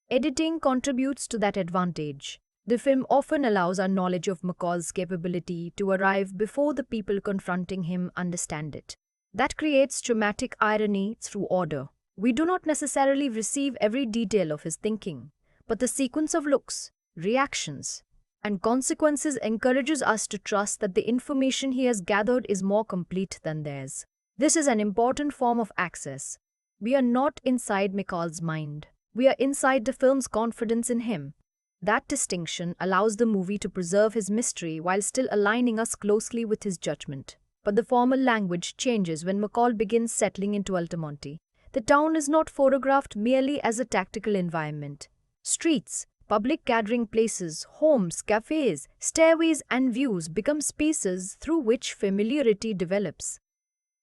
Editing contributes to that advantage. The film often allows our knowledge of McCall's capability to arrive before the people confronting him understand it. That creates dramatic irony through order. We do not necessarily receive every detail of his thinking, but the sequence of looks, reactions, and consequences encourages us to trust that the information he has gathered is more complete than theirs. This is an important form of access. We are not inside McCall's mind. We are inside the film's confidence in him. That distinction allows the movie to preserve his mystery while still aligning us closely with his judgment. But the formal language changes when McCall begins settling into Altamonte. The town is not photographed merely as a tactical environment. Streets, public gathering places, homes, cafes, stairways, and views become spaces through which familiarity develops.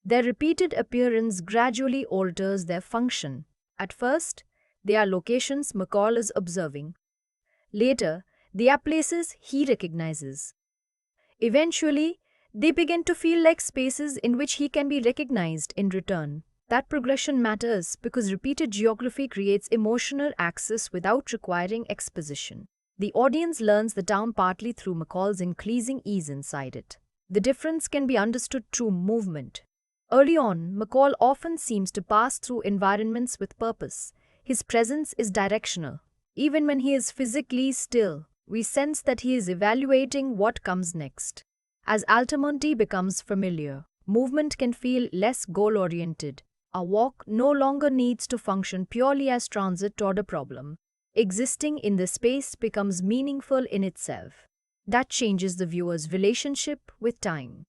Their repeated appearance gradually alters their function. At first, they are locations McCall is observing. Later, they are places he recognizes. Eventually, They begin to feel like spaces in which he can be recognized in return. That progression matters because repeated geography creates emotional access without requiring exposition. The audience learns the town partly through McCall's increasing ease inside it. The difference can be understood through movement. Early on, McCall often seems to pass through environments with purpose. His presence is directional. Even when he is physically still, we sense that he is evaluating what comes next. As Altamonte becomes familiar, movement can feel less goal-oriented. A walk no longer needs to function purely as transit toward a problem. Existing in the space becomes meaningful in itself. That changes the viewer's relationship with time.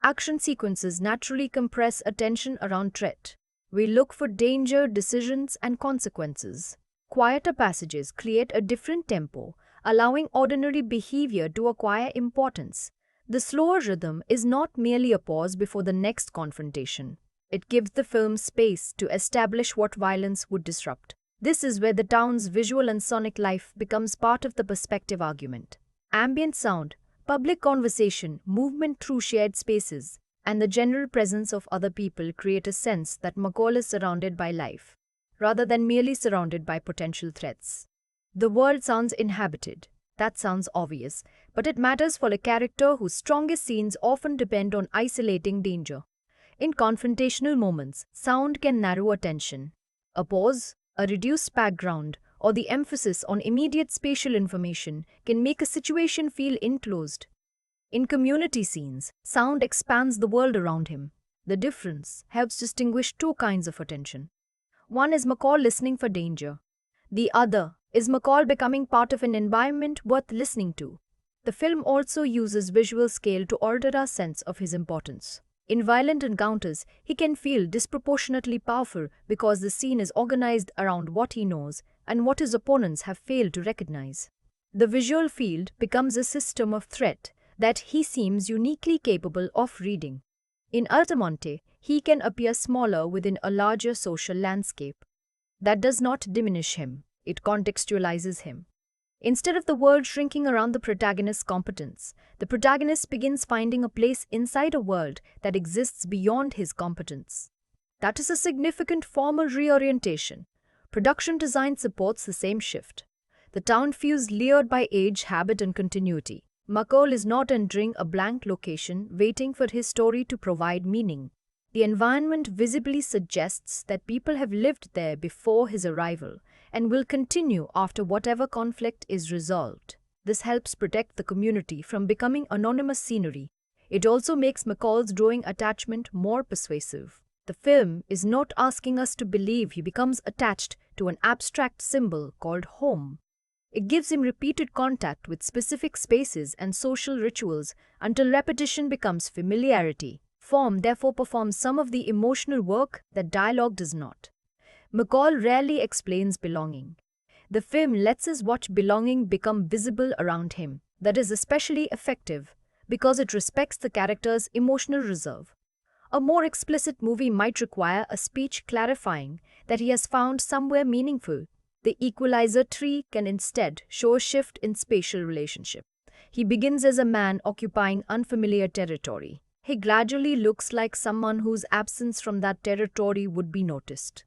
Action sequences naturally compress attention around threat. We look for danger, decisions, and consequences. Quieter passages create a different tempo, allowing ordinary behavior to acquire importance. The slower rhythm is not merely a pause before the next confrontation. It gives the film space to establish what violence would disrupt. This is where the town's visual and sonic life becomes part of the perspective argument. Ambient sound, public conversation, movement through shared spaces, and the general presence of other people create a sense that McCall is surrounded by life, rather than merely surrounded by potential threats. The world sounds inhabited. That sounds obvious, but it matters for a character whose strongest scenes often depend on isolating danger. In confrontational moments, sound can narrow attention. A pause, a reduced background, or the emphasis on immediate spatial information can make a situation feel enclosed. In community scenes, sound expands the world around him. The difference helps distinguish two kinds of attention. One is McCall listening for danger. The other is McCall becoming part of an environment worth listening to. The film also uses visual scale to alter our sense of his importance. In violent encounters, he can feel disproportionately powerful because the scene is organized around what he knows and what his opponents have failed to recognize. The visual field becomes a system of threat that he seems uniquely capable of reading. In Altamonte, he can appear smaller within a larger social landscape. That does not diminish him, it contextualizes him. Instead of the world shrinking around the protagonist's competence, the protagonist begins finding a place inside a world that exists beyond his competence. That is a significant formal reorientation. Production design supports the same shift. The town feels layered by age, habit, and continuity. McCall is not entering a blank location, waiting for his story to provide meaning. The environment visibly suggests that people have lived there before his arrival and will continue after whatever conflict is resolved. This helps protect the community from becoming anonymous scenery. It also makes McCall's growing attachment more persuasive. The film is not asking us to believe he becomes attached to an abstract symbol called home. It gives him repeated contact with specific spaces and social rituals until repetition becomes familiarity. Form therefore performs some of the emotional work that dialogue does not. McCall rarely explains belonging. The film lets us watch belonging become visible around him. That is especially effective because it respects the character's emotional reserve. A more explicit movie might require a speech clarifying that he has found somewhere meaningful. The Equalizer 3 can instead show a shift in spatial relationship. He begins as a man occupying unfamiliar territory. He gradually looks like someone whose absence from that territory would be noticed.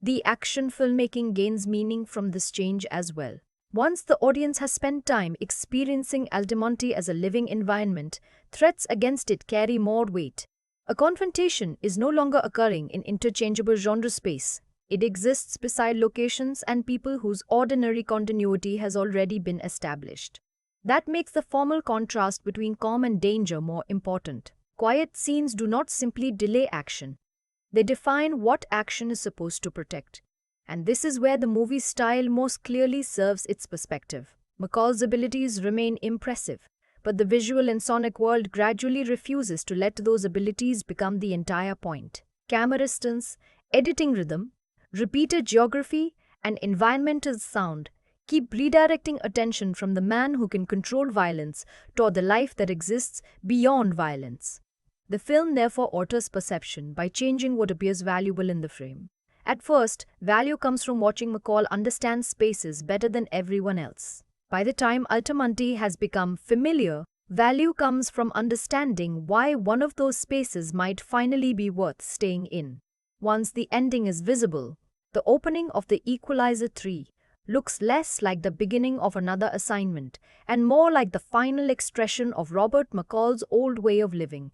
The action filmmaking gains meaning from this change as well. Once the audience has spent time experiencing Altamonte as a living environment, threats against it carry more weight. A confrontation is no longer occurring in interchangeable genre space. It exists beside locations and people whose ordinary continuity has already been established. That makes the formal contrast between calm and danger more important. Quiet scenes do not simply delay action. They define what action is supposed to protect. And this is where the movie's style most clearly serves its perspective. McCall's abilities remain impressive, but the visual and sonic world gradually refuses to let those abilities become the entire point. Camera stunts, editing rhythm, repeated geography, and environmental sound keep redirecting attention from the man who can control violence toward the life that exists beyond violence. The film therefore alters perception by changing what appears valuable in the frame. At first, value comes from watching McCall understand spaces better than everyone else. By the time Altamonte has become familiar, Value comes from understanding why one of those spaces might finally be worth staying in. Once the ending is visible, the opening of the Equalizer 3 looks less like the beginning of another assignment and more like the final expression of Robert McCall's old way of living.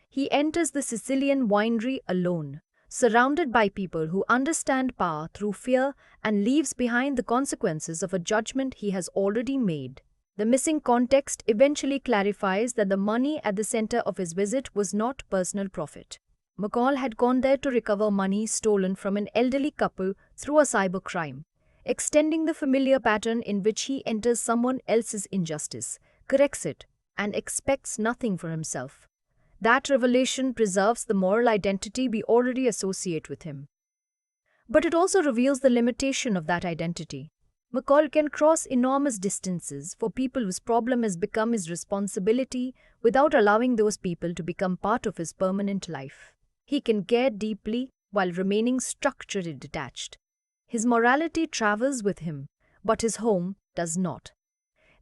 He enters the Sicilian winery alone, surrounded by people who understand power through fear, and leaves behind the consequences of a judgment he has already made. The missing context eventually clarifies that the money at the center of his visit was not personal profit. McCall had gone there to recover money stolen from an elderly couple through a cybercrime, extending the familiar pattern in which he enters someone else's injustice, corrects it, and expects nothing for himself. That revelation preserves the moral identity we already associate with him. But it also reveals the limitation of that identity. McCall can cross enormous distances for people whose problem has become his responsibility without allowing those people to become part of his permanent life. He can care deeply while remaining structurally detached. His morality travels with him, but his home does not.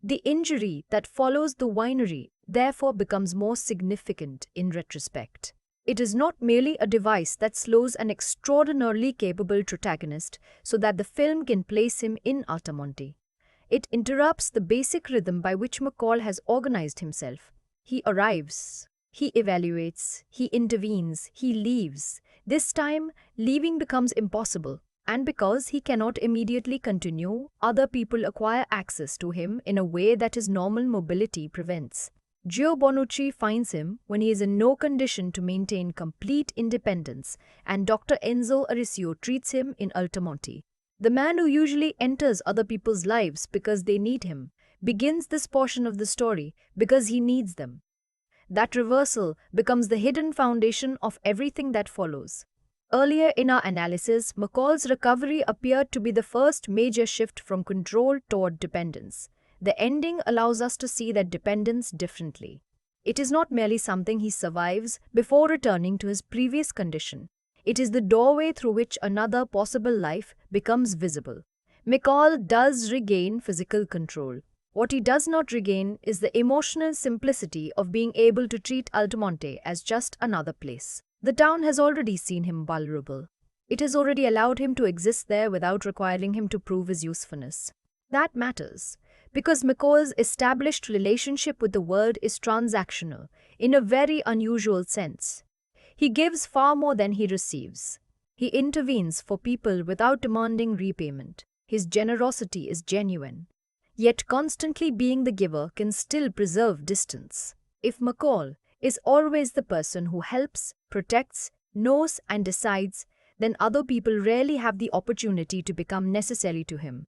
The injury that follows the winery therefore becomes more significant in retrospect. It is not merely a device that slows an extraordinarily capable protagonist so that the film can place him in Altamonte. It interrupts the basic rhythm by which McCall has organized himself. He arrives, he evaluates, he intervenes, he leaves. This time, leaving becomes impossible, and because he cannot immediately continue, other people acquire access to him in a way that his normal mobility prevents. Bonucci finds him when he is in no condition to maintain complete independence, and Dr. Enzo Arisio treats him in Altamonte. The man who usually enters other people's lives because they need him begins this portion of the story because he needs them. That reversal becomes the hidden foundation of everything that follows. Earlier in our analysis, McCall's recovery appeared to be the first major shift from control toward dependence. The ending allows us to see that dependence differently. It is not merely something he survives before returning to his previous condition. It is the doorway through which another possible life becomes visible. McCall does regain physical control. What he does not regain is the emotional simplicity of being able to treat Altamonte as just another place. The town has already seen him vulnerable. It has already allowed him to exist there without requiring him to prove his usefulness. That matters, because McCall's established relationship with the world is transactional, in a very unusual sense. He gives far more than he receives. He intervenes for people without demanding repayment. His generosity is genuine. Yet constantly being the giver can still preserve distance. If McCall is always the person who helps, protects, knows, and decides, then other people rarely have the opportunity to become necessary to him.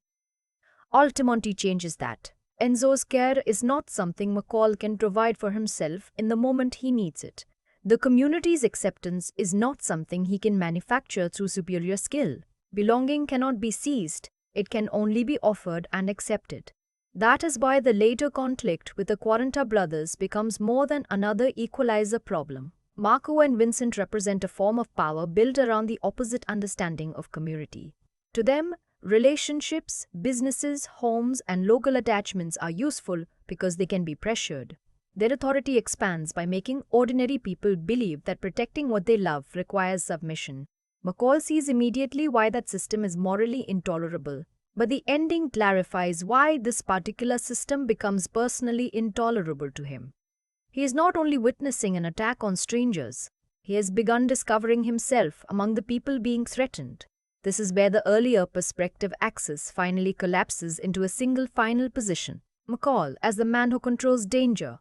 Altamonte changes that. Enzo's care is not something McCall can provide for himself in the moment he needs it. The community's acceptance is not something he can manufacture through superior skill. Belonging cannot be seized, it can only be offered and accepted. That is why the later conflict with the Quaranta brothers becomes more than another equalizer problem. Marco and Vincent represent a form of power built around the opposite understanding of community. To them, relationships, businesses, homes, and local attachments are useful because they can be pressured. Their authority expands by making ordinary people believe that protecting what they love requires submission. McCall sees immediately why that system is morally intolerable. But the ending clarifies why this particular system becomes personally intolerable to him. He is not only witnessing an attack on strangers, he has begun discovering himself among the people being threatened. This is where the earlier perspective axis finally collapses into a single final position. McCall as the man who controls danger,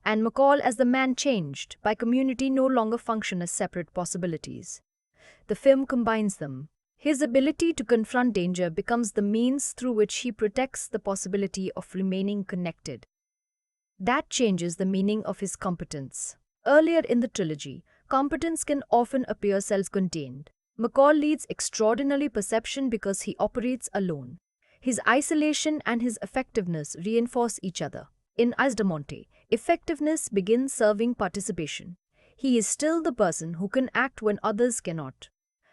and McCall as the man changed by community no longer function as separate possibilities. The film combines them. His ability to confront danger becomes the means through which he protects the possibility of remaining connected. That changes the meaning of his competence. Earlier in the trilogy, competence can often appear self-contained. McCall leads extraordinary perception because he operates alone. His isolation and his effectiveness reinforce each other. In Altamonte, effectiveness begins serving participation. He is still the person who can act when others cannot.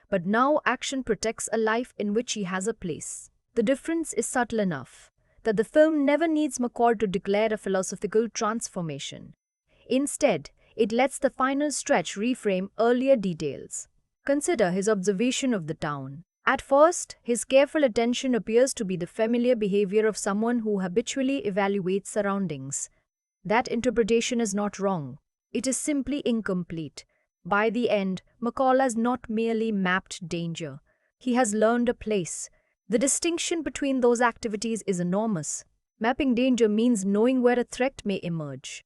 But now action protects a life in which he has a place. The difference is subtle enough. that the film never needs McCall to declare a philosophical transformation. Instead, it lets the final stretch reframe earlier details. Consider his observation of the town. At first, his careful attention appears to be the familiar behavior of someone who habitually evaluates surroundings. That interpretation is not wrong. It is simply incomplete. By the end, McCall has not merely mapped danger. He has learned a place. The distinction between those activities is enormous. Mapping danger means knowing where a threat may emerge.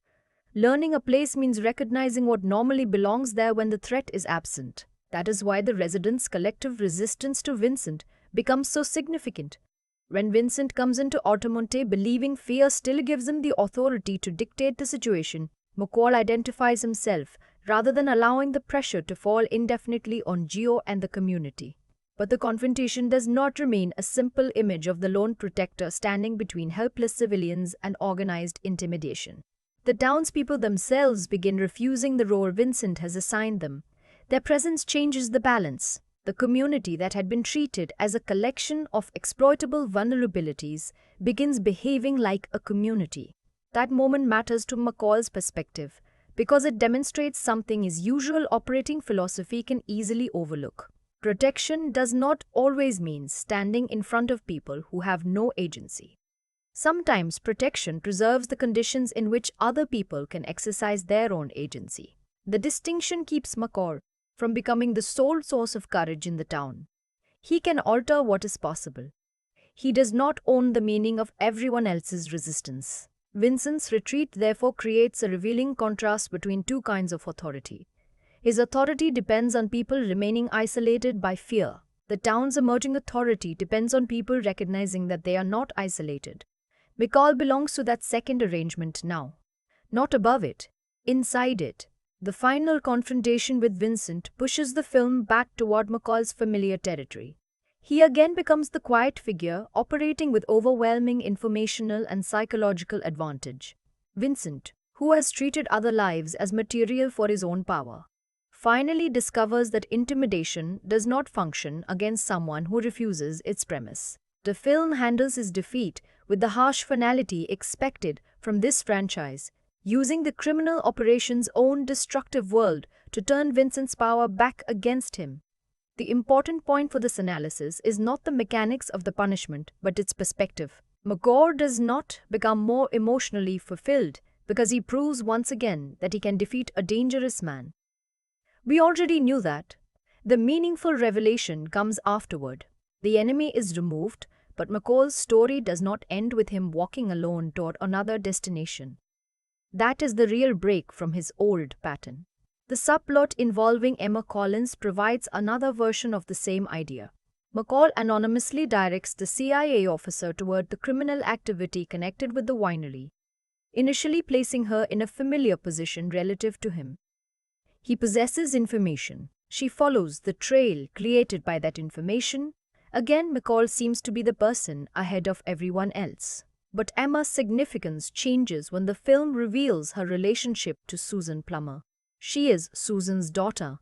Learning a place means recognizing what normally belongs there when the threat is absent. That is why the residents' collective resistance to Vincent becomes so significant. When Vincent comes into Altamonte believing fear still gives him the authority to dictate the situation, McCall identifies himself rather than allowing the pressure to fall indefinitely on Gio and the community. But the confrontation does not remain a simple image of the lone protector standing between helpless civilians and organized intimidation. The townspeople themselves begin refusing the role Vincent has assigned them. Their presence changes the balance. The community that had been treated as a collection of exploitable vulnerabilities begins behaving like a community. That moment matters to McCall's perspective because it demonstrates something his usual operating philosophy can easily overlook. Protection does not always mean standing in front of people who have no agency. Sometimes protection preserves the conditions in which other people can exercise their own agency. The distinction keeps McCall from becoming the sole source of courage in the town. He can alter what is possible. He does not own the meaning of everyone else's resistance. Vincent's retreat therefore creates a revealing contrast between two kinds of authority. His authority depends on people remaining isolated by fear. The town's emerging authority depends on people recognizing that they are not isolated. McCall belongs to that second arrangement now. Not above it, inside it. The final confrontation with Vincent pushes the film back toward McCall's familiar territory. He again becomes the quiet figure operating with overwhelming informational and psychological advantage. Vincent, who has treated other lives as material for his own power, finally discovers that intimidation does not function against someone who refuses its premise. The film handles his defeat with the harsh finality expected from this franchise, using the criminal operation's own destructive world to turn Vincent's power back against him. The important point for this analysis is not the mechanics of the punishment, but its perspective. McCall does not become more emotionally fulfilled because he proves once again that he can defeat a dangerous man. We already knew that. The meaningful revelation comes afterward. The enemy is removed, but McCall's story does not end with him walking alone toward another destination. That is the real break from his old pattern. The subplot involving Emma Collins provides another version of the same idea. McCall anonymously directs the CIA officer toward the criminal activity connected with the winery, initially placing her in a familiar position relative to him. He possesses information. She follows the trail created by that information. Again, McCall seems to be the person ahead of everyone else. But Emma's significance changes when the film reveals her relationship to Susan Plummer. She is Susan's daughter.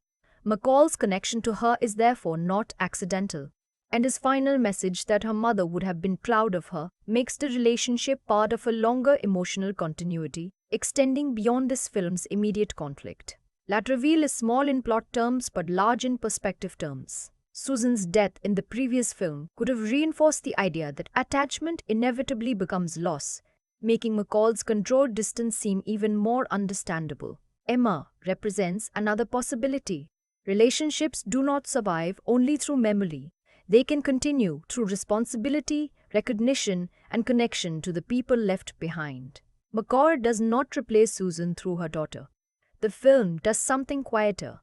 McCall's connection to her is therefore not accidental, and his final message that her mother would have been proud of her makes the relationship part of a longer emotional continuity, extending beyond this film's immediate conflict. That reveal is small in plot terms but large in perspective terms. Susan's death in the previous film could have reinforced the idea that attachment inevitably becomes loss, making McCall's controlled distance seem even more understandable. Emma represents another possibility. Relationships do not survive only through memory. They can continue through responsibility, recognition, and connection to the people left behind. McCall does not replace Susan through her daughter. The film does something quieter.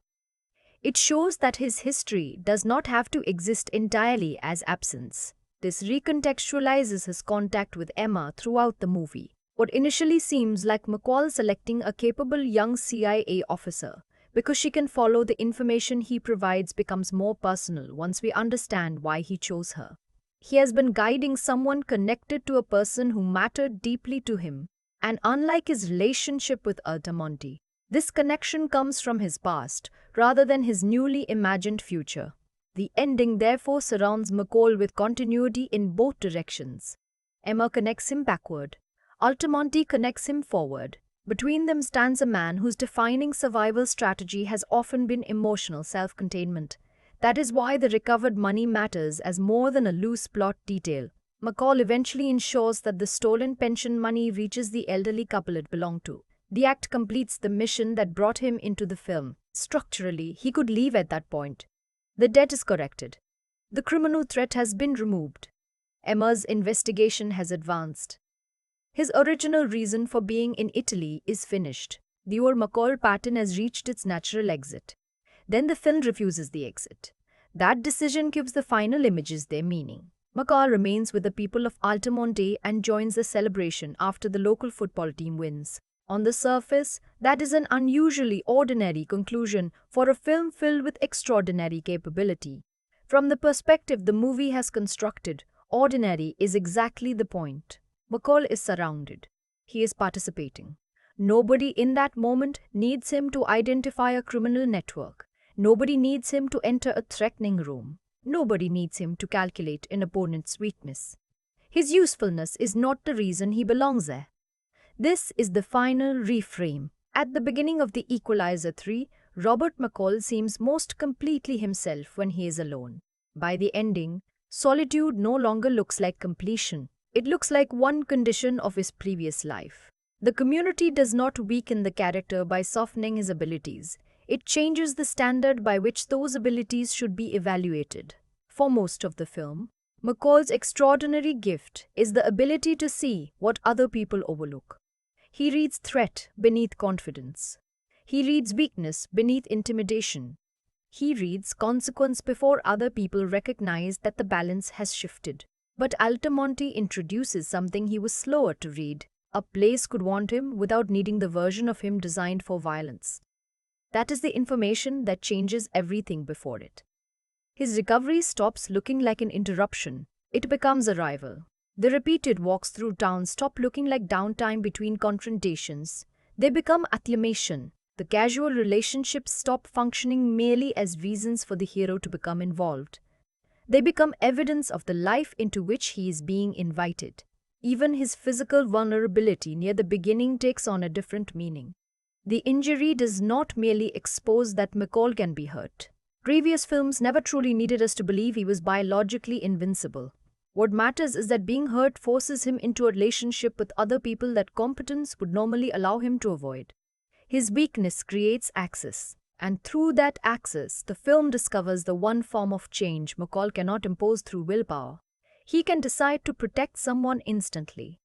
It shows that his history does not have to exist entirely as absence. This recontextualizes his contact with Emma throughout the movie. What initially seems like McCall selecting a capable young CIA officer because she can follow the information he provides becomes more personal once we understand why he chose her. He has been guiding someone connected to a person who mattered deeply to him, and unlike his relationship with Altamonte, this connection comes from his past rather than his newly imagined future. The ending therefore surrounds McCall with continuity in both directions. Emma connects him backward. Altamonte connects him forward. Between them stands a man whose defining survival strategy has often been emotional self-containment. That is why the recovered money matters as more than a loose plot detail. McCall eventually ensures that the stolen pension money reaches the elderly couple it belonged to. The act completes the mission that brought him into the film. Structurally, he could leave at that point. The debt is corrected. The criminal threat has been removed. Emma's investigation has advanced. His original reason for being in Italy is finished. The old McCall pattern has reached its natural exit. Then the film refuses the exit. That decision gives the final images their meaning. McCall remains with the people of Altamonte and joins the celebration after the local football team wins. On the surface, that is an unusually ordinary conclusion for a film filled with extraordinary capability. From the perspective the movie has constructed, ordinary is exactly the point. McCall is surrounded. He is participating. Nobody in that moment needs him to identify a criminal network. Nobody needs him to enter a threatening room. Nobody needs him to calculate an opponent's weakness. His usefulness is not the reason he belongs there. This is the final reframe. At the beginning of the Equalizer 3, Robert McCall seems most completely himself when he is alone. By the ending, solitude no longer looks like completion. It looks like one condition of his previous life. The community does not weaken the character by softening his abilities. It changes the standard by which those abilities should be evaluated. For most of the film, McCall's extraordinary gift is the ability to see what other people overlook. He reads threat beneath confidence. He reads weakness beneath intimidation. He reads consequence before other people recognize that the balance has shifted. But Altamonte introduces something he was slower to read. A place could want him without needing the version of him designed for violence. That is the information that changes everything before it. His recovery stops looking like an interruption. It becomes a rival. The repeated walks through town stop looking like downtime between confrontations. They become acclimation. The casual relationships stop functioning merely as reasons for the hero to become involved. They become evidence of the life into which he is being invited. Even his physical vulnerability near the beginning takes on a different meaning. The injury does not merely expose that McCall can be hurt. Previous films never truly needed us to believe he was biologically invincible. What matters is that being hurt forces him into a relationship with other people that competence would normally allow him to avoid. His weakness creates access. And through that access, the film discovers the one form of change McCall cannot impose through willpower. He can decide to protect someone instantly.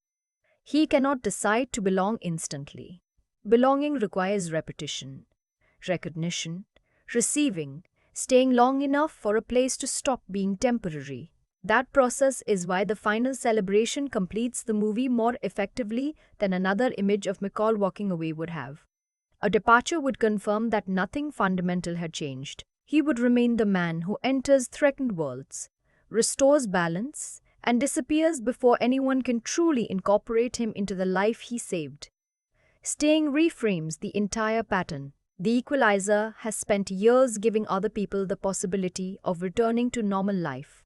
He cannot decide to belong instantly. Belonging requires repetition, recognition, receiving, staying long enough for a place to stop being temporary. That process is why the final celebration completes the movie more effectively than another image of McCall walking away would have. A departure would confirm that nothing fundamental had changed. He would remain the man who enters threatened worlds, restores balance, and disappears before anyone can truly incorporate him into the life he saved. Staying reframes the entire pattern. The Equalizer has spent years giving other people the possibility of returning to normal life.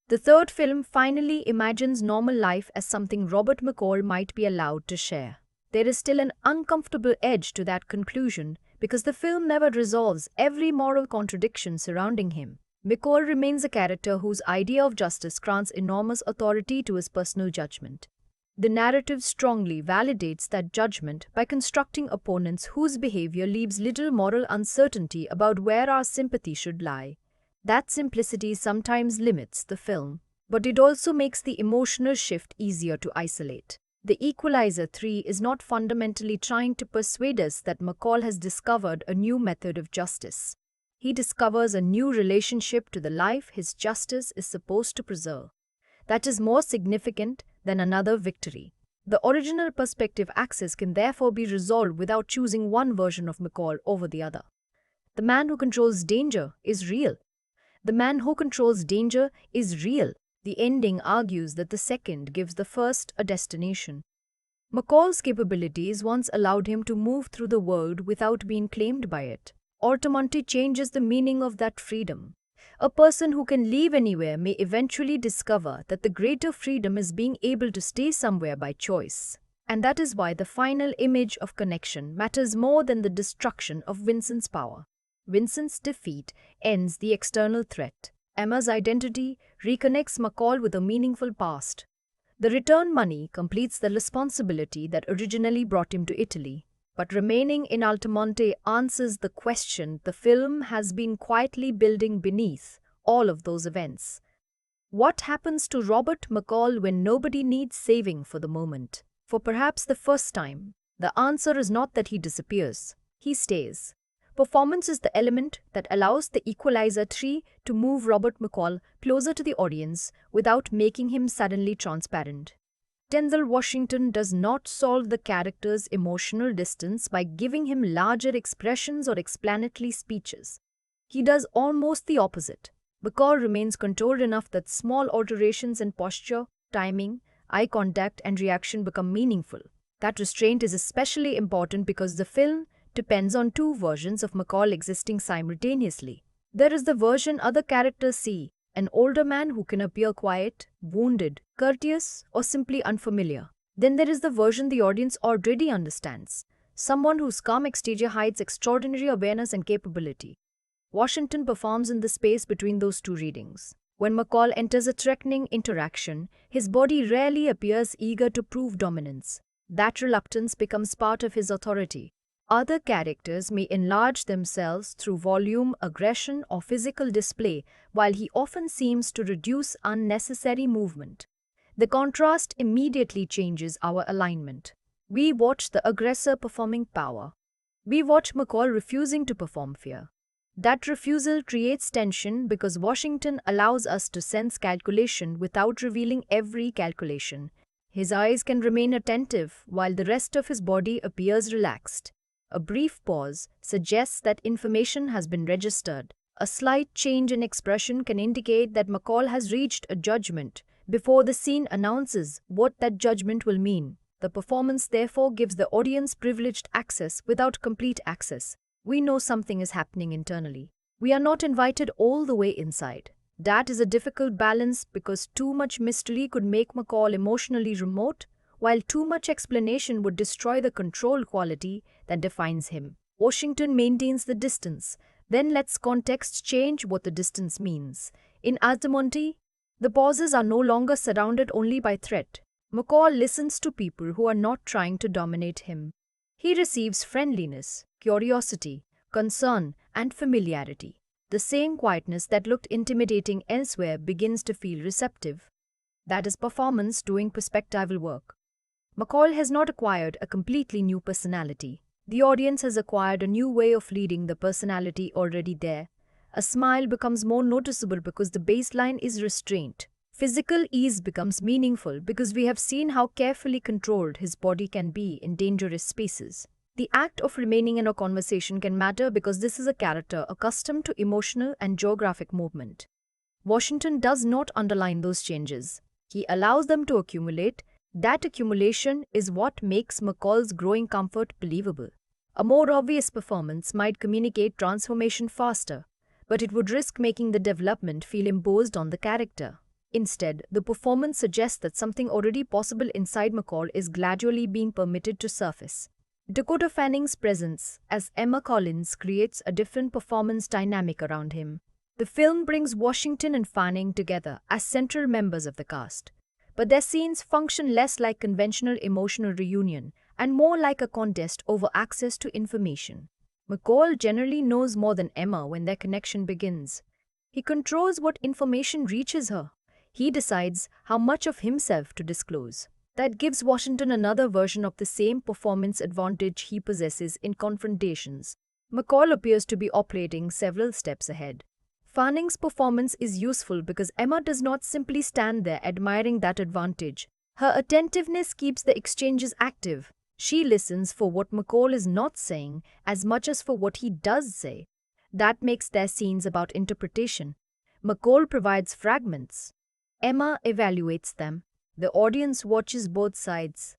The third film finally imagines normal life as something Robert McCall might be allowed to share. There is still an uncomfortable edge to that conclusion because the film never resolves every moral contradiction surrounding him. McCall remains a character whose idea of justice grants enormous authority to his personal judgment. The narrative strongly validates that judgment by constructing opponents whose behavior leaves little moral uncertainty about where our sympathy should lie. That simplicity sometimes limits the film, but it also makes the emotional shift easier to isolate. The Equalizer 3 is not fundamentally trying to persuade us that McCall has discovered a new method of justice. He discovers a new relationship to the life his justice is supposed to preserve. That is more significant than another victory. The original perspective axis can therefore be resolved without choosing one version of McCall over the other. The man who controls danger is real. The man who controls danger is real. The ending argues that the second gives the first a destination. McCall's capabilities once allowed him to move through the world without being claimed by it. Altamonte changes the meaning of that freedom. A person who can leave anywhere may eventually discover that the greater freedom is being able to stay somewhere by choice. And that is why the final image of connection matters more than the destruction of Vincent's power. Vincent's defeat ends the external threat. Emma's identity reconnects McCall with a meaningful past. The return money completes the responsibility that originally brought him to Italy. But remaining in Altamonte answers the question the film has been quietly building beneath all of those events. What happens to Robert McCall when nobody needs saving for the moment? For perhaps the first time, the answer is not that he disappears. He stays. Performance is the element that allows the Equalizer 3 to move Robert McCall closer to the audience without making him suddenly transparent. Denzel Washington does not solve the character's emotional distance by giving him larger expressions or explanatory speeches. He does almost the opposite. McCall remains controlled enough that small alterations in posture, timing, eye contact, and reaction become meaningful. That restraint is especially important because the film depends on two versions of McCall existing simultaneously. There is the version other characters see, an older man who can appear quiet, wounded, courteous, or simply unfamiliar. Then there is the version the audience already understands, someone whose calm exterior hides extraordinary awareness and capability. Washington performs in the space between those two readings. When McCall enters a threatening interaction, his body rarely appears eager to prove dominance. That reluctance becomes part of his authority. Other characters may enlarge themselves through volume, aggression, or physical display, while he often seems to reduce unnecessary movement. The contrast immediately changes our alignment. We watch the aggressor performing power. We watch McCall refusing to perform fear. That refusal creates tension because Washington allows us to sense calculation without revealing every calculation. His eyes can remain attentive while the rest of his body appears relaxed. A brief pause suggests that information has been registered. A slight change in expression can indicate that McCall has reached a judgment before the scene announces what that judgment will mean. The performance therefore gives the audience privileged access without complete access. We know something is happening internally. We are not invited all the way inside. That is a difficult balance because too much mystery could make McCall emotionally remote, while too much explanation would destroy the control quality that defines him. Washington maintains the distance, then lets context change what the distance means. In Altamonte, the pauses are no longer surrounded only by threat. McCall listens to people who are not trying to dominate him. He receives friendliness, curiosity, concern, and familiarity. The same quietness that looked intimidating elsewhere begins to feel receptive. That is performance doing perspectival work. McCall has not acquired a completely new personality. The audience has acquired a new way of reading the personality already there. A smile becomes more noticeable because the baseline is restraint. Physical ease becomes meaningful because we have seen how carefully controlled his body can be in dangerous spaces. The act of remaining in a conversation can matter because this is a character accustomed to emotional and geographic movement. Washington does not underline those changes. He allows them to accumulate. That accumulation is what makes McCall's growing comfort believable. A more obvious performance might communicate transformation faster, but it would risk making the development feel imposed on the character. Instead, the performance suggests that something already possible inside McCall is gradually being permitted to surface. Dakota Fanning's presence as Emma Collins creates a different performance dynamic around him. The film brings Washington and Fanning together as central members of the cast, but their scenes function less like conventional emotional reunion and more like a contest over access to information. McCall generally knows more than Emma when their connection begins. He controls what information reaches her. He decides how much of himself to disclose. That gives Washington another version of the same performance advantage he possesses in confrontations. McCall appears to be operating several steps ahead. Fanning's performance is useful because Emma does not simply stand there admiring that advantage. Her attentiveness keeps the exchanges active. She listens for what McCall is not saying as much as for what he does say. That makes their scenes about interpretation. McCall provides fragments. Emma evaluates them. The audience watches both sides.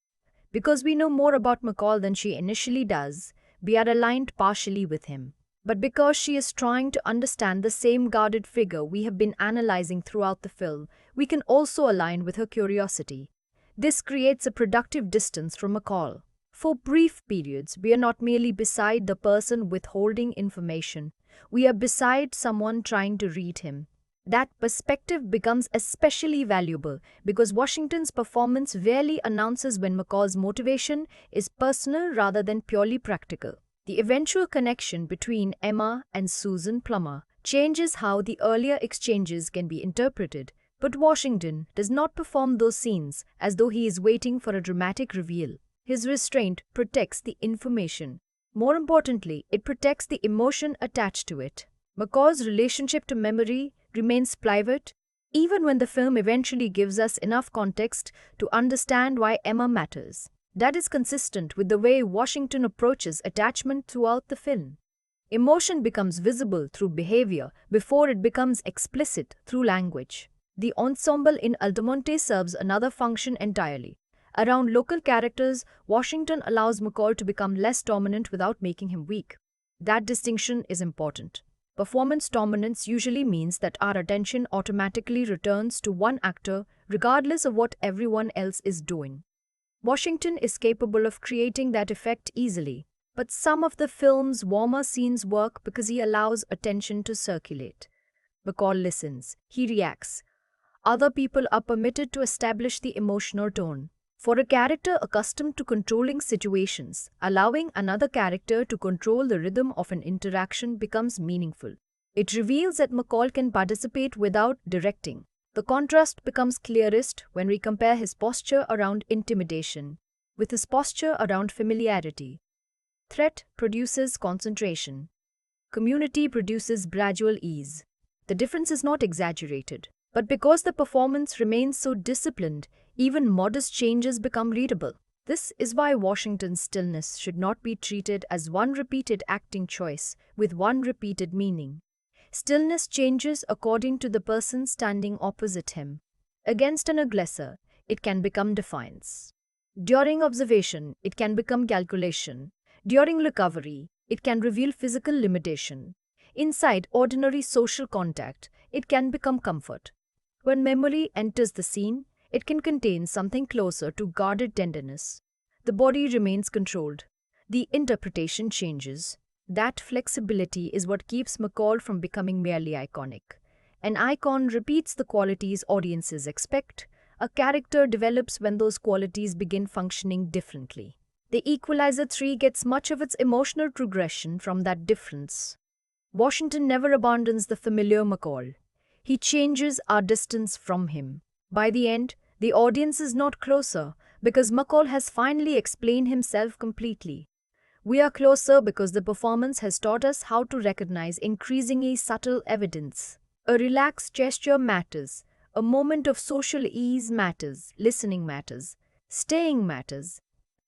Because we know more about McCall than she initially does, we are aligned partially with him. but because she is trying to understand the same guarded figure we have been analyzing throughout the film, we can also align with her curiosity. This creates a productive distance from McCall. For brief periods, we are not merely beside the person withholding information, we are beside someone trying to read him. That perspective becomes especially valuable because Washington's performance rarely announces when McCall's motivation is personal rather than purely practical. The eventual connection between Emma and Susan Plummer changes how the earlier exchanges can be interpreted, but Washington does not perform those scenes as though he is waiting for a dramatic reveal. His restraint protects the information. More importantly, it protects the emotion attached to it. McCall's relationship to memory remains private, even when the film eventually gives us enough context to understand why Emma matters. That is consistent with the way Washington approaches attachment throughout the film. Emotion becomes visible through behavior before it becomes explicit through language. The ensemble in Altamonte serves another function entirely. Around local characters, Washington allows McCall to become less dominant without making him weak. That distinction is important. Performance dominance usually means that our attention automatically returns to one actor regardless of what everyone else is doing. Washington is capable of creating that effect easily, but some of the film's warmer scenes work because he allows attention to circulate. McCall listens, he reacts. Other people are permitted to establish the emotional tone. For a character accustomed to controlling situations, allowing another character to control the rhythm of an interaction becomes meaningful. It reveals that McCall can participate without directing. The contrast becomes clearest when we compare his posture around intimidation with his posture around familiarity. Threat produces concentration. Community produces gradual ease. The difference is not exaggerated, but because the performance remains so disciplined, even modest changes become readable. This is why Washington's stillness should not be treated as one repeated acting choice with one repeated meaning. Stillness changes according to the person standing opposite him. Against an aggressor, it can become defiance. During observation, it can become calculation. During recovery, it can reveal physical limitation. Inside ordinary social contact, it can become comfort. When memory enters the scene, it can contain something closer to guarded tenderness. The body remains controlled. The interpretation changes. That flexibility is what keeps McCall from becoming merely iconic. An icon repeats the qualities audiences expect. A character develops when those qualities begin functioning differently. The Equalizer 3 gets much of its emotional progression from that difference. Washington never abandons the familiar McCall. He changes our distance from him. By the end, the audience is not closer because McCall has finally explained himself completely. We are closer because the performance has taught us how to recognize increasingly subtle evidence. A relaxed gesture matters. A moment of social ease matters. Listening matters. Staying matters.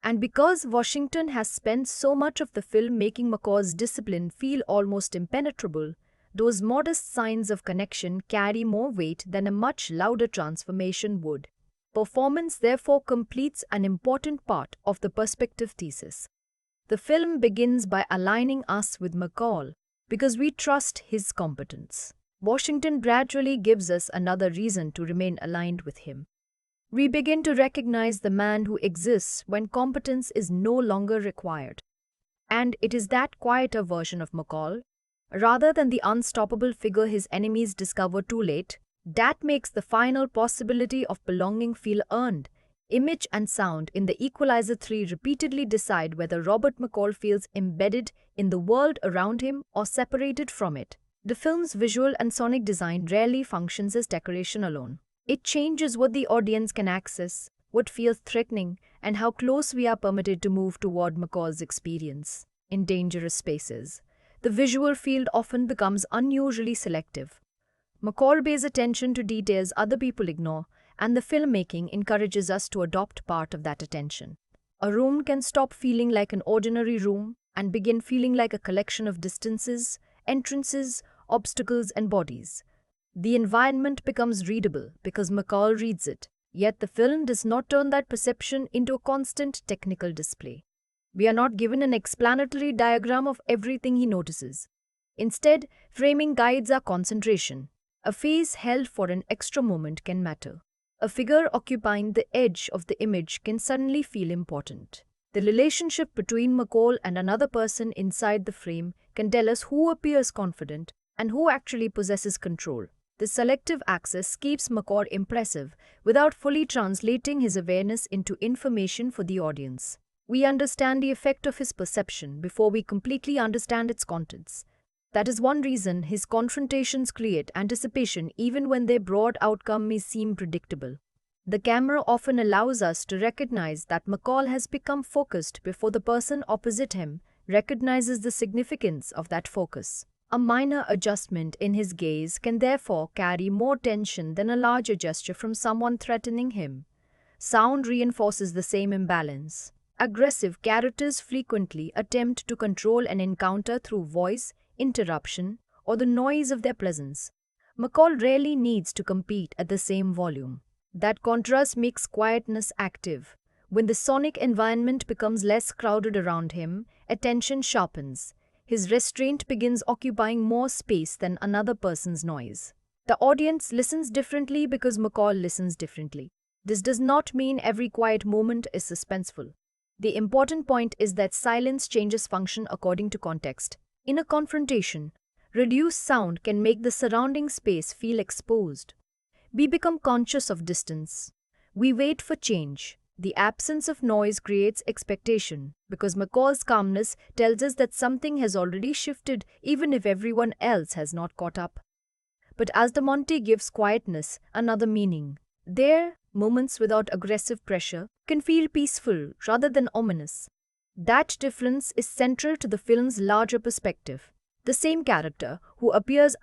And because Washington has spent so much of the film making McCall's discipline feel almost impenetrable, those modest signs of connection carry more weight than a much louder transformation would. Performance therefore completes an important part of the perspective thesis. The film begins by aligning us with McCall because we trust his competence. Washington gradually gives us another reason to remain aligned with him. We begin to recognize the man who exists when competence is no longer required. And it is that quieter version of McCall, rather than the unstoppable figure his enemies discover too late, that makes the final possibility of belonging feel earned. Image and sound in The Equalizer 3 repeatedly decide whether Robert McCall feels embedded in the world around him or separated from it. The film's visual and sonic design rarely functions as decoration alone. It changes what the audience can access, what feels threatening, and how close we are permitted to move toward McCall's experience. In dangerous spaces, the visual field often becomes unusually selective. McCall pays attention to details other people ignore, and the filmmaking encourages us to adopt part of that attention. A room can stop feeling like an ordinary room and begin feeling like a collection of distances, entrances, obstacles, and bodies. The environment becomes readable because McCall reads it, yet the film does not turn that perception into a constant technical display. We are not given an explanatory diagram of everything he notices. Instead, framing guides our concentration. A face held for an extra moment can matter. A figure occupying the edge of the image can suddenly feel important. The relationship between McCall and another person inside the frame can tell us who appears confident and who actually possesses control. This selective access keeps McCall impressive without fully translating his awareness into information for the audience. We understand the effect of his perception before we completely understand its contents. That is one reason his confrontations create anticipation even when their broad outcome may seem predictable. The camera often allows us to recognize that McCall has become focused before the person opposite him recognizes the significance of that focus. A minor adjustment in his gaze can therefore carry more tension than a larger gesture from someone threatening him. Sound reinforces the same imbalance. Aggressive characters frequently attempt to control an encounter through voice, interruption, or the noise of their presence. McCall rarely needs to compete at the same volume. That contrast makes quietness active. When the sonic environment becomes less crowded around him, attention sharpens. His restraint begins occupying more space than another person's noise. The audience listens differently because McCall listens differently. This does not mean every quiet moment is suspenseful. The important point is that silence changes function according to context. In a confrontation, reduced sound can make the surrounding space feel exposed. We become conscious of distance. We wait for change. The absence of noise creates expectation because McCall's calmness tells us that something has already shifted even if everyone else has not caught up. But as the Monty gives quietness another meaning, their moments without aggressive pressure can feel peaceful rather than ominous. That difference is central to the film's larger perspective. The same character who appears